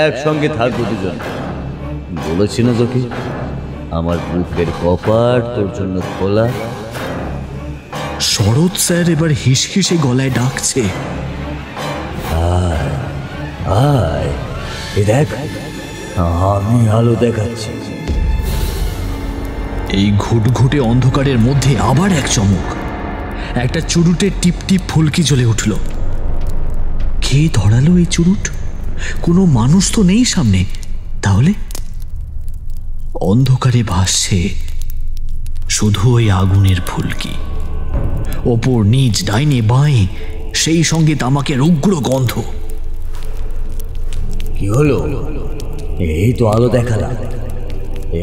D: একসঙ্গে থাকবো দুজন। বলেছি না তোকে, আমার বুকের কপাট তোর জন্য খোলা।
C: শরৎ স্যার এবার হিসহিসে গলায় ডাকছে,
D: আয়, এ দেখ, আমি আলো দেখাচ্ছি।
C: এই ঘুটঘুটে অন্ধকারের মধ্যে আবার এক চমক। একটা চুরুটে টিপ টিপ ফুলকি জ্বলে উঠল। কে ধরালো এই চুরুট? কোনো মানুষ তো নেই সামনে, তাহলে অন্ধকারে ভাসছে শুধু ওই আগুনের ফুলকি। ওপর নিচ, ডাইনে বাঁয়ে, সেই সঙ্গে তামাকের উগ্র গন্ধ।
D: কি হলো? এই তো আলো দেখালাম,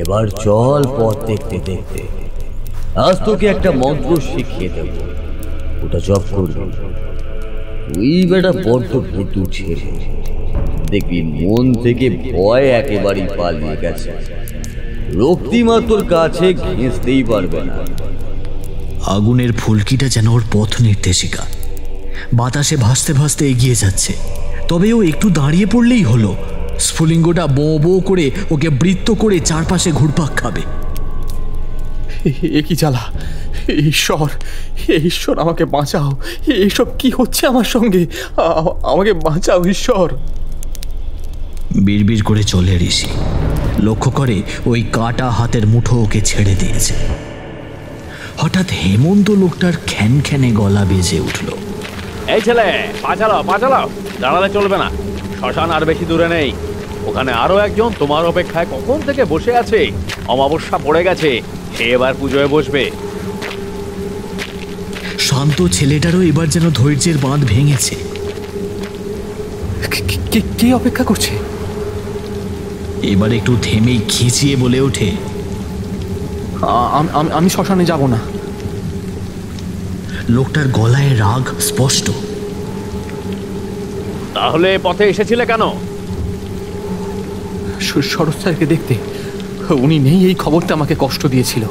D: এবার চল পথ দেখতে দেখতে। আজ তোকে একটা মন্ত্র শিখিয়ে দেব, ওটা জপ করবি। তুই বেটা বড্ড ভীতু ছেলে, দেখবি মন থেকে ভয় একেবারেই পালিয়ে গেছে। রক্তিমা তোর কাছে ঘেঁষতেই পারবে না।
C: আগুনের ফুলকিটা যেন ওর পথ নির্দেশিকা। বাতাসে ভাসতে ভাসতে এগিয়ে যাচ্ছে। তবে ও একটু দাঁড়িয়ে পড়লেই হলো, স্ফুলিঙ্গটা বো বো করে ওকে বৃত্ত করে চারপাশে ঘুরপাক খাবে।
A: এ কি জ্বালা! ঈশ্বর, ঈশ্বর আমাকে বাঁচাও! এইসব কি হচ্ছে আমার সঙ্গে? আমাকে বাঁচাও ঈশ্বর!
C: বিড়বিড় করে চলে ঋষি। লক্ষ্য করে ওই কাটা হাতের মুঠো ওকে ছেড়ে দিয়েছে। হঠাৎ হেমন্ত লোকটার খ্যানখ্যানে গলা বেজে উঠল,
F: এই ছেলে, পা চালাও, পা চালাও, দাঁড়ালে চলবে না। শ্মশান আর বেশি দূরে নেই, ওখানে আরো একজন তোমার অপেক্ষায় কখন থেকে বসে আছে। অমাবস্যা পড়ে গেছে, সে এবার পুজোয় বসবে।
C: শান্ত ছেলেটারও এবার যেন ধৈর্যের বাঁধ ভেঙেছে।
A: কে অপেক্ষা করছে?
C: এবার একটু থেমেই খিচিয়ে বলে ওঠে,
A: আমি শ্মশানে যাব না।
C: লোকটার গলায় রাগ স্পষ্ট।
F: তাহলে পথে এসেছিলে কেন?
A: শরৎ স্যারকে দেখতে। উনি নেই, এই খবরটা আমাকে কষ্ট দিয়েছিল।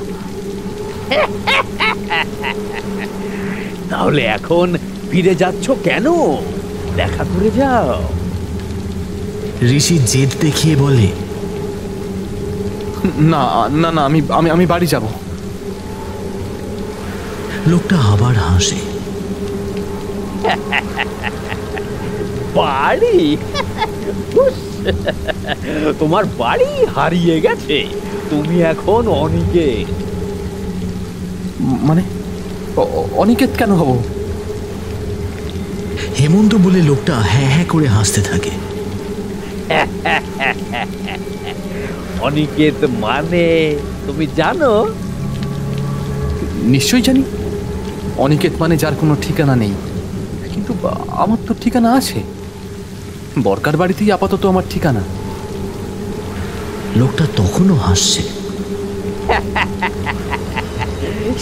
F: তাহলে এখন ফিরে যাচ্ছ কেন? দেখা করে যাও।
C: ঋষি জেদ দেখিয়ে বলে,
A: না না না, আমি বাড়ি যাব।
C: লোকটা আবার হাসে।
F: বাড়ি? তোমার বাড়ি হারিয়ে গেছে, তুমি এখন অনিকেত।
A: মানে অনিকেত কেন হব?
C: হেমন্ত বলে লোকটা হ্যাঁ হ্যাঁ করে হাসতে থাকে।
F: অনিকেত মানে তুমি জানো?
A: নিশ্চয়ই জানি। অনিকেত মানে যার কোনো ঠিকানা নেই, কিন্তু আমার তো ঠিকানা আছে। বরকার বাড়িতেই আপাতত আমার ঠিকানা।
C: লোকটা তখনও হাসছে।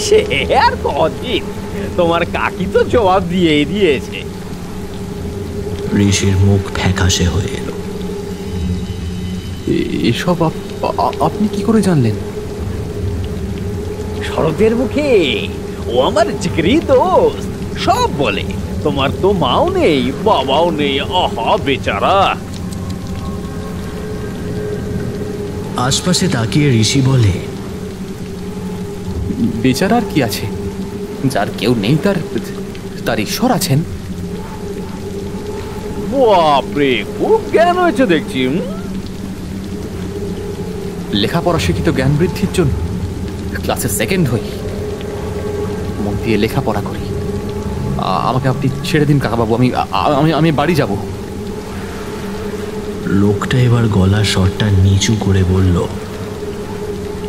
F: সে আর কদিন, তোমার কাকি তো জবাব দিয়েই দিয়েছে।
C: ঋষির মুখ ফ্যাকাশে হয়ে এলো।
A: এসব আপনি কি করে জানলেন?
F: শরতের মুখে, ও আমার জিগরি দোস্ত, সব বলে। তোমার তো মাও নেই, বাবাও নেই, আহা বেচারা।
C: আশপাশে তাকিয়ে ঋষি বলে,
A: বেচারার কি আছে? যার কেউ নেই তার ঈশ্বর আছেন।
F: বাপরে, খুব জ্ঞান হয়েছে দেখছি।
A: লেখাপড়া শিখিত জ্ঞান বৃদ্ধির জন্য ক্লাসে সেকেন্ড হই, মন দিয়ে লেখাপড়া করি। আমাকে আপনি ছেড়ে দিন কাকাবাবু, আমি বাড়ি যাব।
C: লোকটা এবার গলার স্বরটা নিচু করে বলল,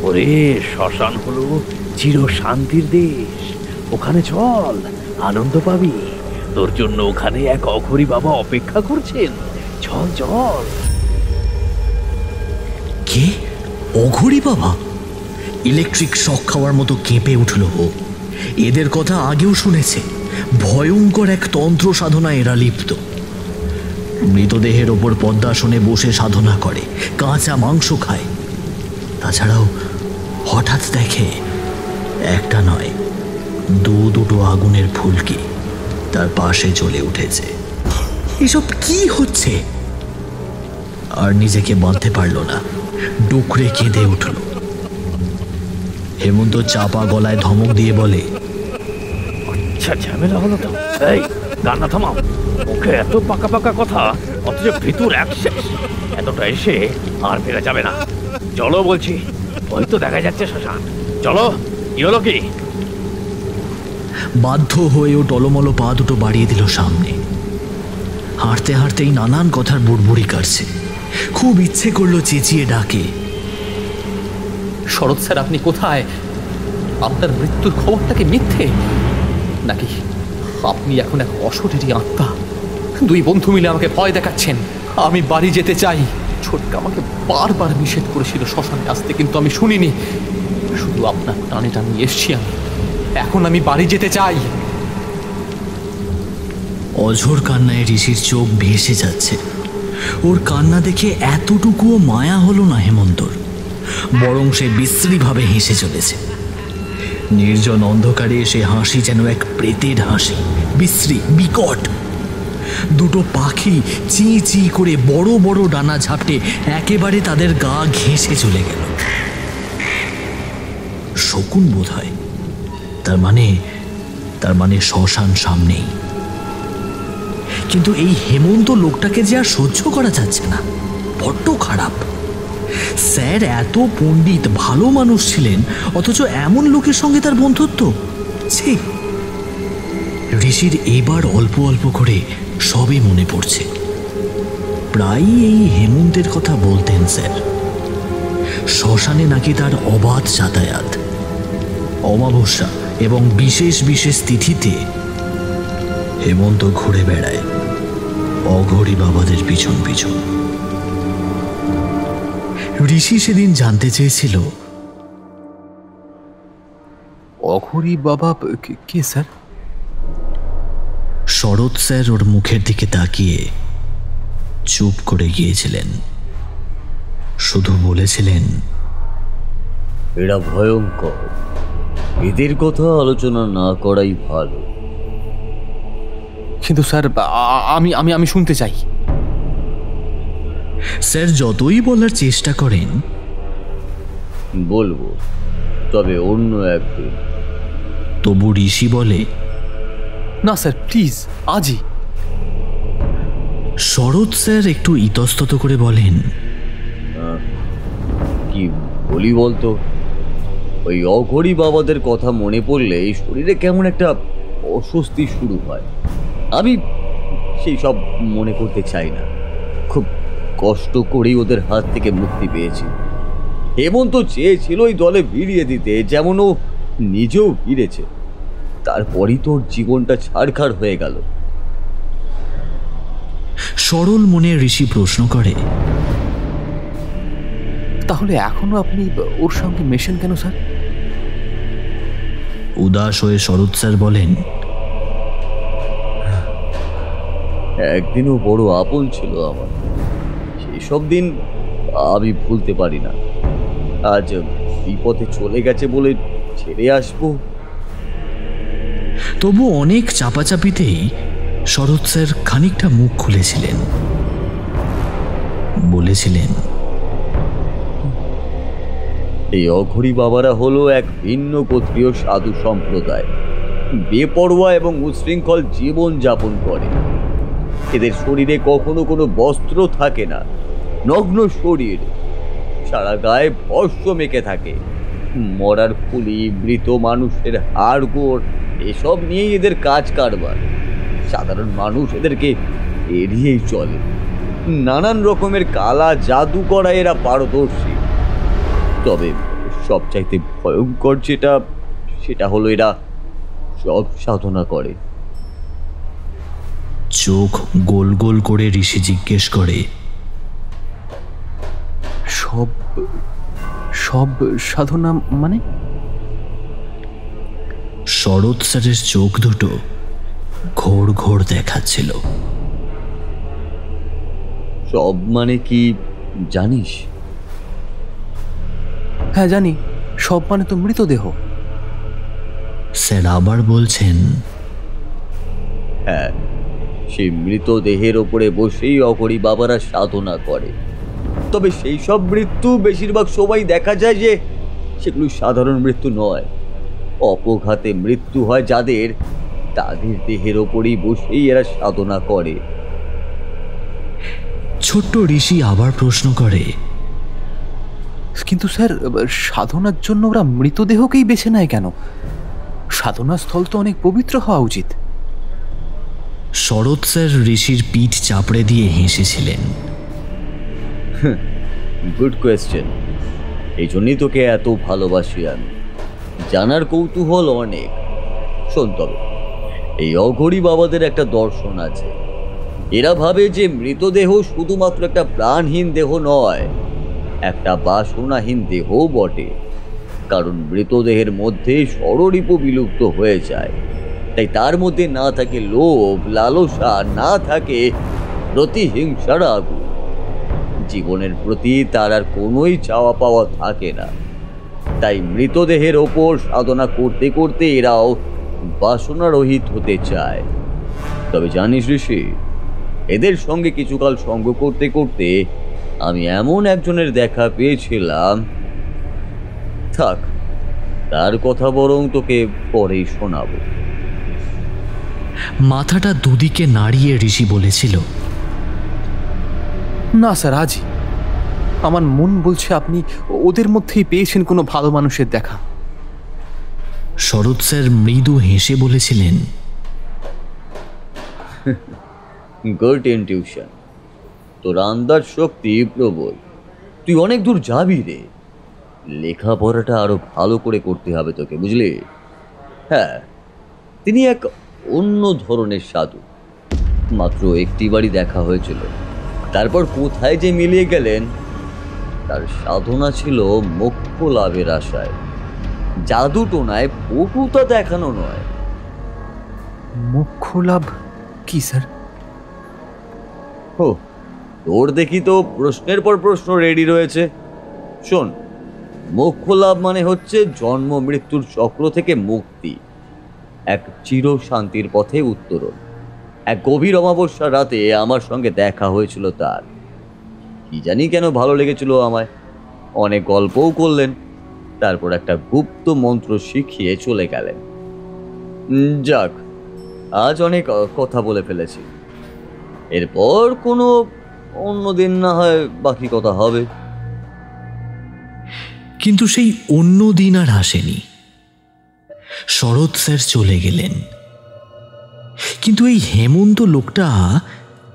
F: ওরে, শ্মশান হলো চির শান্তির দেশ, ওখানে চল, আনন্দ পাবি। তোর জন্য ওখানে এক অঘরী বাবা অপেক্ষা করছেন, চল চল।
C: কে? অঘরী বাবা? ইলেকট্রিক শক খাওয়ার মতো কেঁপে উঠল ও। এদের কথা আগেও শুনেছে, ভয়ঙ্কর এক তন্ত্র সাধনা এরা লিপ্ত। মৃতদেহের ওপর পদ্মাসনে বসে সাধনা করে, কাঁচা মাংস খায়। তাছাড়াও হঠাৎ দেখে একটা নয়, দুটো আগুনের ফুলকি তার পাশে জ্বলে উঠেছে। এসব কি হচ্ছে? আর নিজেকে বাঁধতে পারল না, ডুকরে কেঁদে উঠল। হেমন্ত চাপা গলায় ধমক দিয়ে বলে,
F: আচ্ছা ঝামেলা হলো তো। এই কান্না থামাও, মুখে এত পাকা পাকা কথা, অথচ ভিতর এক শেষ। এতটা এসে আর ফেরা যাবে না। চলো বলছি, ওই তো দেখা যাচ্ছে শ্মশান। চলো। কি হলো কি?
C: বাধ্য হয়েও টলমলো পা দুটো বাড়িয়ে দিল সামনে। হাঁটতে হাঁটতেই নানান কথার বুড়বুড়ি কাটছে। খুব ইচ্ছে করলো চেঁচিয়ে ডাকে,
B: শরৎ স্যার, আপনি কোথায়? আপনার মৃত্যুর খবরটা কি মিথ্যে, নাকি আপনি এখন এক অশরীরী আত্মা? দুই বন্ধু মিলে আমাকে ভয় দেখাচ্ছেন। আমি বাড়ি যেতে চাই। ছোটকা আমাকে বারবার নিষেধ করেছিল শ্মশানে আসতে, কিন্তু আমি শুনিনি। শুধু আপনার টানে টানে এসছি আমি। এখন আমি বাড়ি যেতে চাই।
C: অঝোর কান্নায় ঋষির চোখ ভেসে যাচ্ছে। ওর কান্না দেখে এতটুকুও মায়া হলো না হেমন্তর, বরং সে বিশ্রীভাবে হেসে চলেছে। নির্জন অন্ধকারে সে হাসি যেন এক প্রেতের হাসি, বিশ্রী, বিকট। দুটো পাখি চি চি করে বড় বড় ডানা ঝাপটে একেবারে তাদের গা ঘেঁষে চলে গেল। শকুন বোধ হয়। তার মানে শ্মশান সামনেই। কিন্তু এই হেমন্ত লোকটাকে যে আর সহ্য করা যাচ্ছে না, বড্ড খারাপ। স্যার এত পণ্ডিত, ভালো মানুষ ছিলেন, অথচ এমন লোকের সঙ্গে তার বন্ধুত্ব। ছি! ঋষির এবার অল্প অল্প করে সবই মনে পড়ছে। প্রায়ই এই হেমন্তের কথা বলতেন স্যার। শ্মশানে নাকি তার অবাধ যাতায়াত। অমাবস্যা এবং বিশেষ বিশেষ তিথিতে হেমন্ত ঘুরে বেড়ায় অঘরী বাবাদের পিছন পিছন। ঋষি সেদিন জানতে চেয়েছিল,
B: অঘরী বাবা কে স্যার?
C: শরৎ স্যার ওর মুখের দিকে তাকিয়ে চুপ করে গিয়েছিলেন। শুধু বলেছিলেন,
D: এরা ভয়ঙ্কর, এদের কথা আলোচনা না করাই ভালো।
B: কিন্তু স্যার, আমি আমি আমি শুনতে চাই।
C: স্যার যতই বলার চেষ্টা করেন,
D: বলবো, তবে অন্য একদিন।
C: তবু ঋষি বলে,
B: না স্যার, প্লিজ, আজই।
C: শরৎ স্যার একটু ইতস্তত করে বলেন,
D: কি বলি বলতো? ওই অঘরী বাবাদের কথা মনে পড়লে শরীরে কেমন একটা অস্বস্তি শুরু হয়। আমি সেই সব মনে করতে চাই না। খুব কষ্ট করেই ওদের হাত থেকে মুক্তি পেয়েছি। হেমন্ত চেয়েছিল ওই দলে ভিড়িয়ে দিতে, যেমন ও নিজেও ভিড়েছে। তারপরই তোর জীবনটা ছাড়খাড় হয়ে গেল।
C: সরল মনে ঋষি প্রশ্ন করে,
B: তাহলে এখনো আপনি ওর সঙ্গে মেশেন কেন স্যার?
C: উদাস হয়ে শরৎ স্যার বলেন,
D: একদিনও বড় আপন ছিল আমার। সেই সব দিন আমি ভুলতে পারি না। আজ বিপথে চলে গেছে বলে ছেড়ে আসবো?
C: তবু অনেক চাপাচাপিতেই শরৎ স্যার খানিকটা মুখ খুলেছিলেন। বলেছিলেন,
D: এই অঘরী বাবারা হলো এক ভিন্ন গোত্রীয় সাধু সম্প্রদায়। বেপরোয়া এবং উচ্ছৃঙ্খল জীবন যাপন করে। এদের শরীরে কখনো কোনো বস্ত্র থাকে না, নগ্ন শরীর, সারা গায়ে ভস্ম মেখে থাকে। মরার ফুলি, মৃত মানুষের হাড়গোড়, এসব নিয়েই এদের কাজ কারবার। সাধারণ মানুষ এদেরকে এড়িয়েই চলে। নানান রকমের কালা জাদু করা এরা পারদর্শী। তবে সবচাইতে ভয়ঙ্কর সেটা হলো এরা সব সাধনা করে।
C: চোখ গোল গোল করে ঋষি জিজ্ঞেস করে,
B: সব
A: সব সাধনা মানে?
C: শরৎ স্যারের চোখ দুটো ঘোর ঘোর দেখাচ্ছিল।
D: সব মানে কি জানিস?
A: হ্যাঁ জানি, সব মানে তো মৃতদেহ।
C: স্যার আবার বলছেন,
D: হ্যাঁ, সেই মৃতদেহের ওপরে বসেই অঘরী বাবারা সাধনা করে। তবে সেই সব মৃত্যু বেশিরভাগ সময় দেখা যায় যে সেগুলো সাধারণ মৃত্যু নয়, অপঘাতে মৃত্যু হয় যাদের, তাদের দেহের ওপরেই বসেই এরা সাধনা করে।
C: ছোট্ট ঋষি আবার প্রশ্ন করে,
A: কিন্তু স্যার, সাধনার জন্য ওরা মৃতদেহকেই বেছে নেয় কেন? সাধনা স্থল তো অনেক পবিত্র হওয়া উচিত।
C: শরৎ স্যার ঋষির পিঠ চাপড়ে দিয়ে হেসেছিলেন।
D: Good question. এই জন্যই তোকে এত ভালোবাসি আমি, জানার কৌতূহল অনেক। শোন তবে, এই অঘরী বাবাদের একটা দর্শন আছে। এরা ভাবে যে মৃতদেহ শুধুমাত্র একটা প্রাণহীন দেহ নয়, একটা বাসনাহীন দেহও বটে। কারণ মৃতদেহের মধ্যে ষড়রিপু বিলুপ্ত হয়ে যায়, তাই তার মধ্যে না থাকে লোভ, লালসা, না থাকে প্রতিহিংসার আগুন। জীবনের প্রতি তার আর কোনোই চাওয়া পাওয়া থাকে না। তাই মৃতদেহের ওপর সাধনা করতে করতে এরাও বাসনারহিত হতে চায়। তবে জানিস ঋষি, এদের সঙ্গে কিছুকাল সঙ্গ করতে করতে আমি এমন একজনের দেখা পেয়েছিলাম, থাক, তার কথা বরং তোকে পরেই শোনাবো।
C: মাথাটা দুদিকে নাড়িয়ে ঋষি বলেছিল,
A: না স্যার, আজই আমার মন বলছে আপনি ওদের মধ্যেই পেয়েছেন কোনো ভালো মানুষের দেখা।
C: শরৎ স্যার মৃদু হেসে বলেছিলেন,
D: গুড ইনটিউশন। তোর আন্দাজ শক্তি প্রবল, তুই অনেক দূর যাবি রে। লেখাপড়াটা আরো ভালো করে করতে হবে তোকে, বুঝলি? হ্যাঁ, তিনি এক অন্য ধরনের সাধু। মাত্র একটি বাড়ি দেখা হয়েছিল, তারপর কোথায় যে মিলিয়ে গেলেন। তার সাধনা ছিল মোক্ষ লাভের আশায়, জাদু টোনায় পটুতা দেখানো নয়।
A: মোক্ষ লাভ কি স্যার?
D: ও, তোর দেখি তো প্রশ্নের পর প্রশ্ন রেডি রয়েছে। শোন, মোক্ষ লাভ মানে হচ্ছে জন্ম মৃত্যুর চক্র থেকে মুক্তি, এক চির শান্তির পথে উত্তরণ। এক গভীর অমাবস্যা রাতে আমার সঙ্গে দেখা হয়েছিল তার। কি জানি কেন ভালো লেগেছিল আমায়, অনেক গল্পও করলেন। তারপর একটা গুপ্ত মন্ত্র শিখিয়ে চলে গেলেন। যাক, আজ অনেক কথা বলে ফেলেছি, এরপর কোনো অন্য দিন না হয় বাকি কথা হবে।
C: কিন্তু সেই অন্য দিন আর আসেনি। শরৎ স্যার চলে গেলেন, কিন্তু এই হেমন্ত লোকটা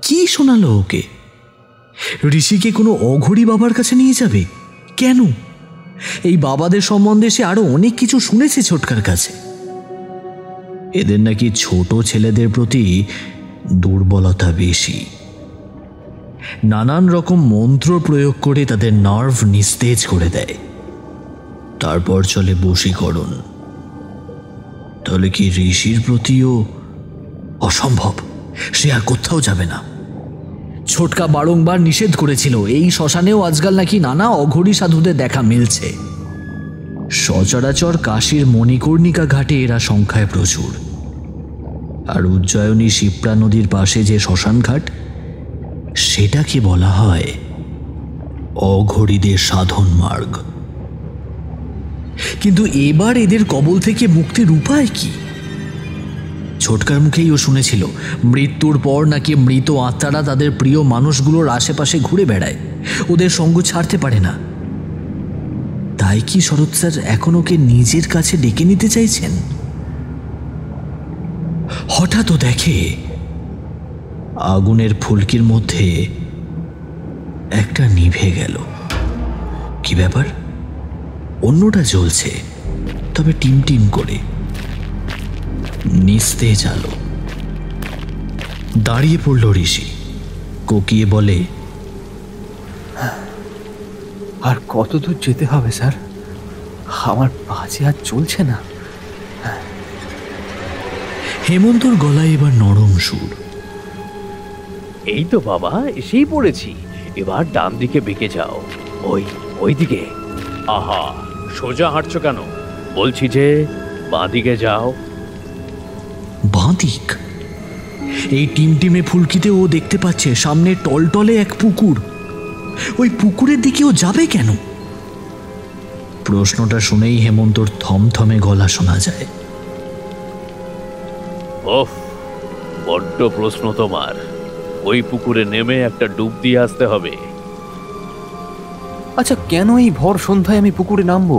C: কি শোনালো ওকে? ঋষিকে কোনো অঘরী বাবার কাছে নিয়ে যাবে কেন? এই বাবাদের সম্বন্ধে সে আরো অনেক কিছু শুনেছে ছোটকার কাছে। এদের নাকি ছোট ছেলেদের প্রতি দুর্বলতা বেশি, নানান রকম মন্ত্র প্রয়োগ করে তাদের নার্ভ নিস্তেজ করে দেয়, তারপর চলে বশীকরণ। তাহলে কি ঋষির প্রতিও অসম্ভব? সে আর কোথাও যাবে না। ছোটকা বারংবার নিষেধ করেছিল, এই শ্মশানেও আজকাল নাকি নানা অঘরী সাধুদের দেখা মিলছে। সচরাচর কাশীর মণিকর্ণিকা ঘাটে এরা সংখ্যায় প্রচুর, আর উজ্জয়িনী শিপ্রা নদীর পাশে যে শ্মশান ঘাট, সেটাকে বলা হয় অঘরীদের সাধন মার্গ। কিন্তু এবার এদের কবল থেকে মুক্তির উপায় কি? ছোটকার মুখেই ও শুনেছিল মৃত্যুর পর নাকি মৃত আত্মারা তাদের প্রিয় মানুষগুলোর আশেপাশে ঘুরে বেড়ায়, ওদের সঙ্গ ছাড়তে পারে না। তাই কি শরৎ স্যার এখন ওকে নিজের কাছে ডেকে নিতে চাইছেন? হঠাৎ ও দেখে আগুনের ফুলকির মধ্যে একটা নিভে গেল। কি ব্যাপার? অন্যটা জ্বলছে, তবে টিমটিম করে, নিস্তেজ আলো। দাঁড়িয়ে পড়ল ঋষি, কোকিয়ে বলে,
A: আর কত দূর যেতে হবে স্যার? আমার পা যে আর চলছে না।
C: হেমন্তর গলায় এবার নরম সুর।
F: এই তো বাবা, এসেই পড়েছি। এবার ডান দিকে বেঁকে যাও, ওই দিকে। আহা, সোজা হাঁটছো কেন? বলছি যে বাঁ দিকে যাও।
C: বাঁ দিক? এই টিমটিমে ফুলকিতে ও দেখতে পাচ্ছে সামনে টলটলে এক পুকুর। ওই পুকুরের দিকে ও যাবে কেন? প্রশ্নটা শুনেই হেমন্তর থমথমে গলা শোনা যায়।
F: ওফ, বড্ড প্রশ্ন তোমার। ওই পুকুরে নেমে একটা ডুব দিয়ে আসতে হবে।
A: আচ্ছা, কেন এই ভর সন্ধ্যায় আমি পুকুরে নামবো?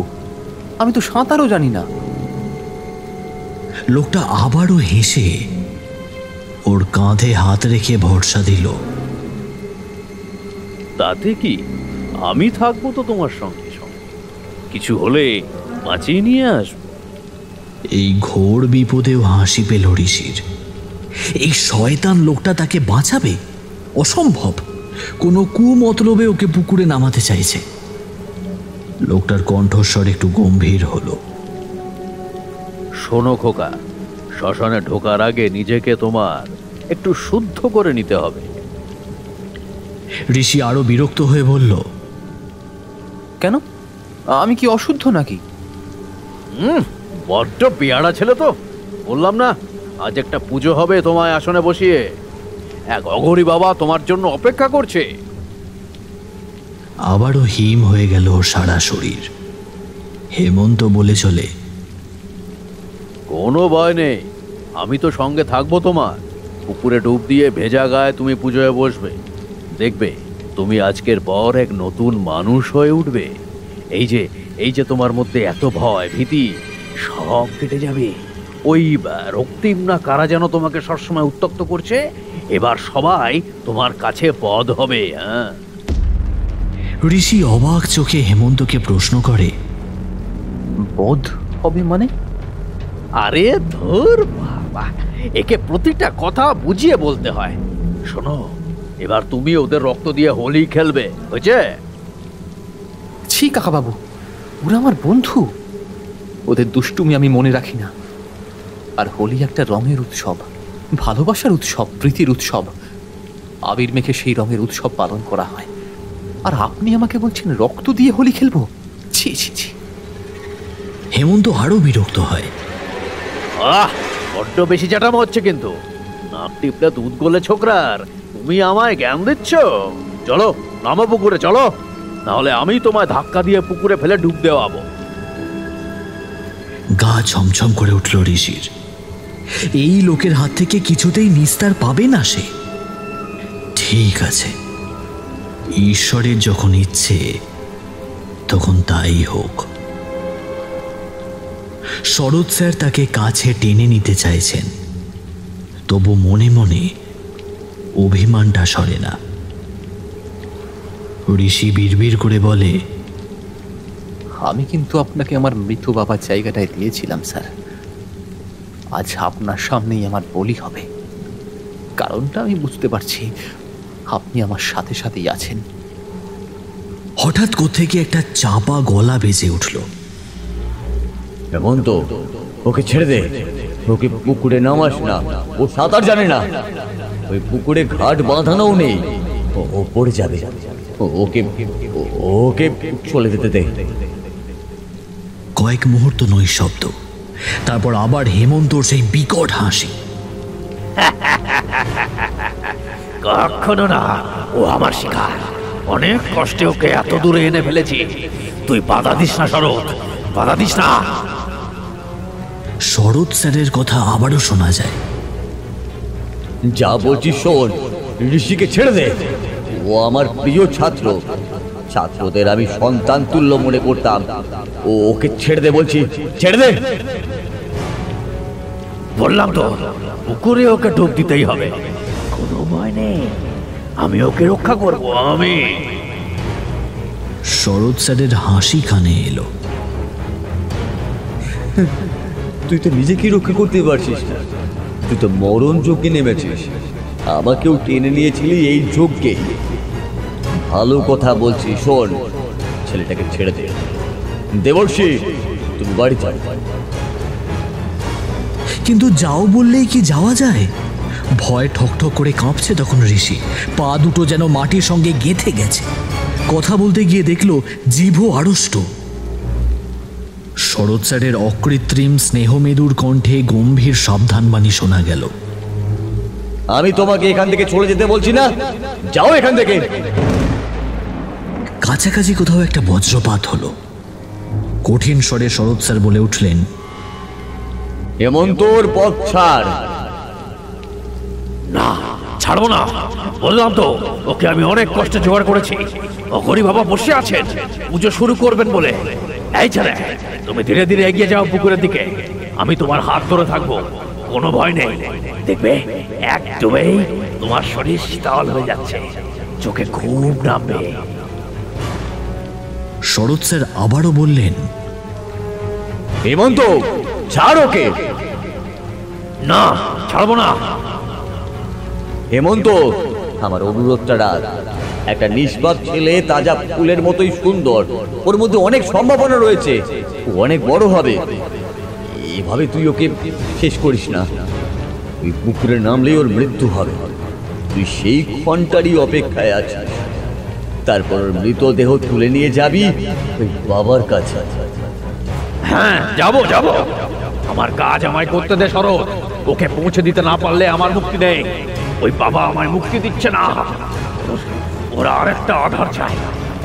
A: আমি তো সাঁতারও জানি না।
C: লোকটা আবারও হেসে ওর কাঁধে হাত রেখে ভরসা দিল।
F: তাতে কি, আমি থাকবো তো তোমার সঙ্গে সঙ্গে। কিছু হলে বাঁচিয়ে নিয়ে আসবো।
C: এই ঘোর বিপদেও হাসি পেল ঋষির। এই শয়তান লোকটা তাকে বাঁচাবে? অসম্ভব। কোনো কুমতলবে ওকে পুকুরে নামাতে চাইছে। লোকটার কণ্ঠস্বর একটু গম্ভীর হলো।
F: শোনো খোকা, শ্মশানে ঢোকার আগে নিজেকে তোমার একটু শুদ্ধ করে নিতে হবে।
C: ঋষি আরো বিরক্ত হয়ে বলল,
A: কেন? আমি কি অশুদ্ধ নাকি?
F: বড্ড পেয়ারা ছেলে তো। বললাম না, আজ একটা পুজো হবে তোমায় আসনে বসিয়ে। এক অঘরী বাবা তোমার জন্য অপেক্ষা করছে।
C: আবারও হিম হয়ে গেল ওর সারা শরীর। হেমন্ত বলে চলে,
F: কোনো ভয় নেই, আমি তো সঙ্গে থাকবো তোমার। পুকুরে ডুব দিয়ে ভেজা গায়ে তুমি পুজোয় বসবে। দেখবে তুমি আজকের পর এক নতুন মানুষ হয়ে উঠবে। এই যে তোমার মধ্যে এত ভয় ভীতি সব কেটে যাবে। ওই রক্তিম না কারা যেন তোমাকে সবসময় উত্তক্ত করছে, এবার সবাই তোমার কাছে পদ হবে। হ্যাঁ।
C: ঋষি অবাক চোখে হেমন্তকে প্রশ্ন করে,
A: বোধ হবে মানে?
F: আরে ধুর বাবা, একে প্রতিটা কথা বুঝিয়ে বলতে হয়। শোনো, এবার তুমি ওদের রক্ত দিয়ে হোলি খেলবে, বুঝছে?
A: ছি কাকাবাবু, ওরা আমার বন্ধু। ওদের দুষ্টুমি আমি মনে রাখি না। আর হোলি একটা রঙের উৎসব, ভালোবাসার উৎসব, প্রীতির উৎসব। আবির মেখে সেই রঙের উৎসব পালন করা হয়। আর আপনি আমাকে বলছেন রক্ত দিয়ে হোলি খেলবো? ছি ছি ছি।
C: হেমন্ত আরো বিরক্ত হয়।
F: বড্ড বেশি চাটামো হচ্ছে কিন্তু। নাক টিপলে দুধ গলে ছোকরার তুমি আমায় জ্ঞান দিচ্ছ। চলো নামো পুকুরে, চলো, নাহলে আমি তোমায় ধাক্কা দিয়ে পুকুরে ফেলে ডুব দেওয়াবো।
C: গা ছমছম করে উঠল ঋষির। এই লোকের হাত থেকে কিছুতেই নিস্তার পাবে না সে। ঠিক আছে, ঈশ্বরের যখন ইচ্ছে তখন তাই হোক। শরৎ স্যার তাকে কাছে টেনে নিতে চাইছেন, তবু মনে মনে অভিমানটা সরে না। ঋষি বিড়বিড় করে বলে,
A: আমি কিন্তু আপনাকে আমার মৃত বাবার জায়গাটায় দিয়েছিলাম স্যার। আজ আপনার সামনেই আমার বলি হবে। কারণটা আমি বুঝতে পারছি, আপনি আমার সাথে সাথেই আছেন।
C: হঠাৎ কোত্থেকে একটা চাপা গলা বেজে উঠল।
D: হেমন্ত, ওকে ছেড়ে দে। ওকে পুকুরে নামাস না, ও সাঁতার জানে না। ওই পুকুরে ঘাট বাঁধানোও নেই, ও পড়ে যাবে। ওকে ওকে চলে যেতে দে।
C: কয়েক মুহূর্ত নৈশব্দ, তারপর আবার হেমন্তর সেই বিকট হাসি।
F: কখনো না, ও আমার শিকার। অনেক কষ্টে ওকে এত দূরে এনে ফেলেছি। তুই বাধা দিস না শরৎ, বাধা দিস না।
C: শরৎ স্যারের কথা আবারও শোনা যায়।
D: যা বলছি শোন, ঋষিকে ছেড়ে দে। ও আমার প্রিয় ছাত্র। ছাত্রদের আমি সন্তান তুল্য মনে করতাম। ওকে ছেড়ে দে বলছি, ছেড়ে দে।
F: বললাম তো, পুকুরে ওকে ডুব দিতেই হবে। কোনো ভয় নেই, আমি ওকে রক্ষা করব। আমি।
C: শরৎ স্যারের হাসি কানে এলো।
D: তুই তো নিজেকেই রক্ষা করতে পারছিস না। তুই তো মরণ যজ্ঞে নেমেছিস। আমাকেও টেনে নিয়েছিলি এই যজ্ঞে। ভালো কথা বলছি শোন, ছেলেটাকে ছেড়ে দে। দেবর্ষি, তুমি বাড়ি যাও।
C: কিন্তু যাও বললেই কি যাওয়া যায়? ভয় ঠকঠক করে কাঁপছে তখন ঋষি। পা দুটো যেন মাটির সঙ্গে গেঁথে গেছে। কথা বলতে গিয়ে দেখল জিভও আড়ষ্ট। শরৎ স্যারের অকৃত্রিম স্নেহমেদুর কণ্ঠে গম্ভীর সাবধানবাণী শোনা গেল।
D: আমি তোমাকে এখান থেকে চলে যেতে বলছি না, যাও এখান থেকে।
C: কাছাকাছি কোথাও একটা বজ্রপাত হলো। কঠিন স্বরে শরৎ স্যার বলে উঠলেন,
D: হেমন্তর পথ ছাড়।
F: না, ছাড়বো না। বললাম তো, ওকে আমি অনেক কষ্টে জোগাড় করেছি। ও গরিব বাবা বসে আছেন পুজো শুরু করবেন বলে। এই ছেলে, তুমি ধীরে ধীরে এগিয়ে যাও পুকুরের দিকে। আমি তোমার হাত ধরে থাকবো, কোনো ভয় নেই। দেখবে এক ডুবেই তোমার শরীর শীতল হয়ে যাচ্ছে, চোখে ঘুম নামবে।
C: শরৎ স্যার আবারও বললেন,
D: হেমন্ত, ছাড় ওকে।
F: না, ছাড়বো না।
D: হেমন্ত, আমার অনুরোধটা রাখ। একটা নিষ্পাপ ছেলে তাজা ফুলের মতোই সুন্দর, ওর মধ্যে অনেক সম্ভাবনা রয়েছে, ও অনেক বড় হবে। এভাবে তুই ওকে শেষ করিস না। তুই পুকুরে নামলেই ওর মৃত্যু হবে। তুই সেই ক্ষণটারই অপেক্ষায় আছিস। তারপর ওর মৃতদেহ তুলে নিয়ে যাবি ওই বাবার কাছে।
F: হ্যাঁ, যাবো যাবো। আমার কাজ আমায় করতে দে শরৎ। ওকে পৌঁছে দিতে না পারলে আমার মুক্তি নেই। ওই বাবা আমায় মুক্তি দিচ্ছে না। ওরা আরেকটা আধার চায়,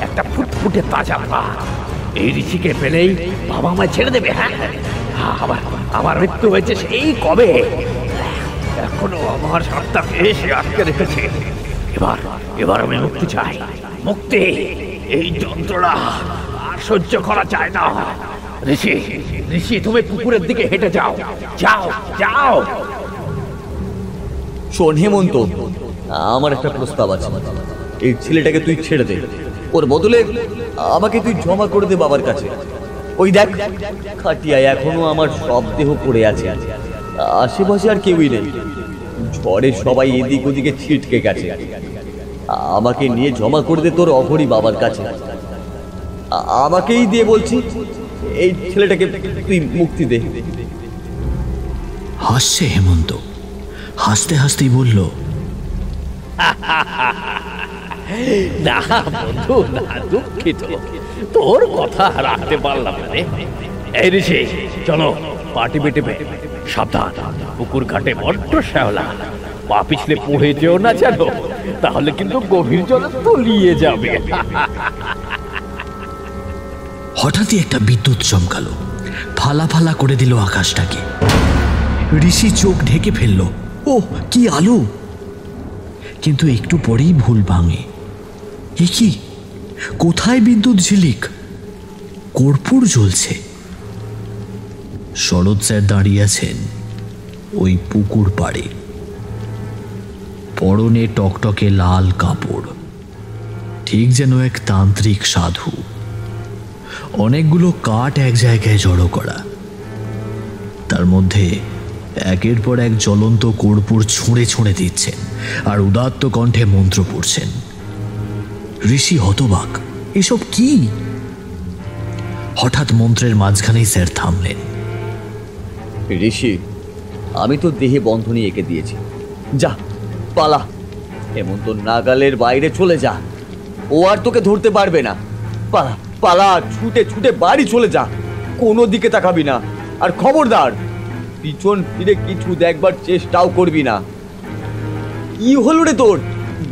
F: একটা ফুটফুটে তাজা প্রাণ। এই ঋষিকে পেলেই বাবা আমায় ছেড়ে দেবে। হ্যাঁ, আবার আমার মৃত্যু হয়েছে সেই কবে। এখনো আমার সত্তাকে সে আটকে রেখেছে। এবার আমি মুক্তি চাই, মুক্তি। এই যন্ত্রণা আর সহ্য করা যায় না। ঋষি, ঋষি, তুমি পুকুরের দিকে হেঁটে যাও, যাও যাও।
D: শোন হেমন্ত, আমার একটা প্রস্তাব আছে। এই ছেলেটাকে তুই ছেড়ে দে, ওর বদলে আমাকে তুই জমা করে দে বাবার কাছে। ওই দেখ, খাটিয়ায় এখনো আমার সব দেহ পড়ে আছে, আশেপাশে আর কেউই নেই। ঝড়ে সবাই এদিক ওদিকে ছিটকে গেছে। আমাকে নিয়ে জমা করে দে তোর অঘরি বাবার কাছে। আমাকেই দিয়ে বলছি, এই ছেলেটাকে তুই মুক্তি দে।
C: হাসছে হেমন্ত। হাসতে হাসতেই বলল,
F: না বন্ধু, না, দুঃখিত। তোর কথা রাখতে পারলাম না। এই ঋষি, চলো পাটি বেটে সাবধান। পুকুর ঘাটে বড্ড শ্যাওলা, পা পিছলে পড়ে যেও না যেন, তাহলে কিন্তু গভীর জলে তলিয়ে যাবে।
C: হঠাৎই একটা বিদ্যুৎ চমকালো, ফালা ফালা করে দিল আকাশটাকে। ঋষি চোখ ঢেকে ফেলল। ও কি আলো! কিন্তু একটু পরেই ভুল ভাঙে। এ কি? কোথায় বিদ্যুৎ ঝিলিক? কর্পূর জ্বলছে। শরৎ স্যার দাঁড়িয়ে আছেন ওই পুকুর পাড়ে, পরনে টকটকে লাল কাপড়, ঠিক যেন এক তান্ত্রিক সাধু। অনেকগুলো কাঠ এক জায়গায় জড়ো করা, তার মধ্যে একের পর এক জ্বলন্ত কর্পূর ছুঁড়ে ছুঁড়ে দিচ্ছেন আর উদাত্ত কণ্ঠে মন্ত্র পড়ছেন। ঋষি হতবাক, এসব কি? হঠাৎ মন্ত্রের মাঝখানেই স্যার থামলেন।
D: ঋষি, আমি তো দেহে বন্ধনী এঁকে দিয়েছি, যা পালা। হেমন্ত নাগালের বাইরে চলে যা, ও আর তোকে ধরতে পারবে না। পালা পালা, ছুটে ছুটে বাড়ি চলে যা, কোনো দিকে তাকাবি না। আর খবরদার, পিছন ফিরে কিছু দেখবার চেষ্টাও করবি না। কি হলো রে তোর?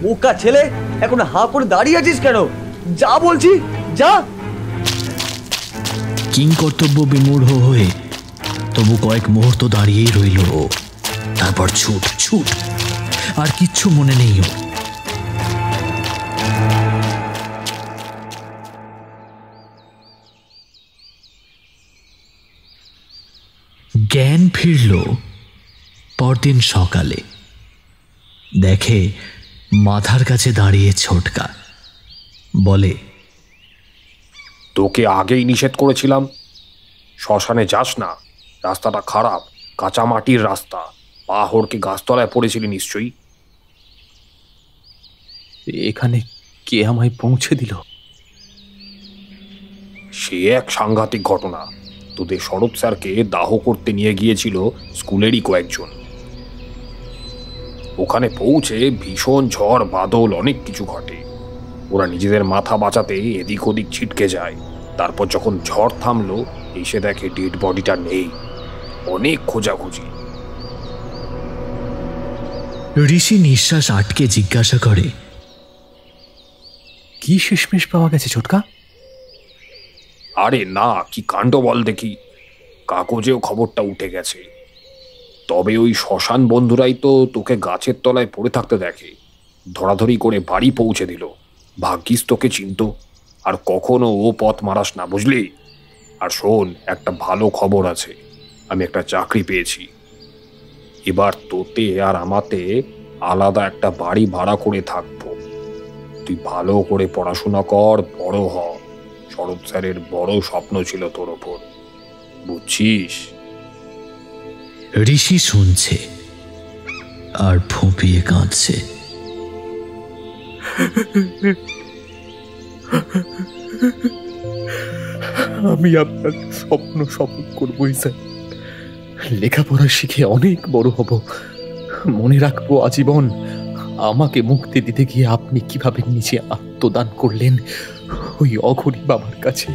D: বোকা ছেলে, এখন হা করে দাঁড়িয়ে আছিস কেন? যা বলছি, যা।
C: কিংকর্তব্য বিমূঢ় হয়ে তবু কয়েক মুহূর্ত দাঁড়িয়েই রইল ও। তারপর ছুট ছুট, আর কিচ্ছু মনে নেই ও। জ্ঞান ফিরল পরদিন সকালে। দেখে মাথার কাছে দাঁড়িয়ে ছোটকা। বলে,
E: তোকে আগেই নিষেধ করেছিলাম, শ্মশানে যাস না, রাস্তাটা খারাপ, কাঁচা মাটির রাস্তা। পা হড়কে গাছতলায় পড়েছিলি নিশ্চয়ই।
A: এখানে কে আমায় পৌঁছে দিল?
E: সে এক সাংঘাতিক ঘটনা। তোদের শরৎ স্যারকে দাহ করতে নিয়ে গিয়েছিল স্কুলেরই কয়েকজন। ওখানে পৌঁছে ভীষণ ঝড় বাদল অনেক কিছু ঘটে। ওরা নিজেদের মাথা বাঁচাতে এদিক ওদিক ছিটকে যায়। তারপর যখন ঝড় থামলো, এসে দেখে ডেড বডিটা নেই। অনেক খোঁজাখুঁজি।
C: ঋষি নিঃশ্বাস আটকে জিজ্ঞাসা করে,
A: কি শেষমেশ পাওয়া গেছে ছোটকা?
E: আরে না, কি কাণ্ড বল দেখি। কাগজেও খবরটা উঠে গেছে। তবে ওই শ্মশান বন্ধুরাই তো তোকে গাছের তলায় পড়ে থাকতে দেখে, ধরাধরি করে বাড়ি পৌঁছে দিল। ভাগ্যিস তোকে চিনতো। আর কখনো ও পথ মারাস না, বুঝলি? আর শোন, একটা ভালো খবর আছে। আমি একটা চাকরি পেয়েছি। এবার তোতে আর আমাতে আলাদা একটা বাড়ি ভাড়া করে থাকবো। তুই ভালো করে পড়াশোনা কর, বড় হ। শরৎ স্যারের বড় স্বপ্ন ছিল তোর ওপর, বুঝছিস?
C: ঋষি শুনছে আর ফুঁপিয়ে কাঁদছে।
A: আমি আপনার স্বপ্ন সফল করবই স্যার। লেখাপড়া শিখে অনেক বড় হব, মনে রাখবো আজীবন আমাকে মুক্তি দিতে গিয়ে আপনি কিভাবে নিজে আত্মদান করলেন ওই অঘরী বাবার কাছে।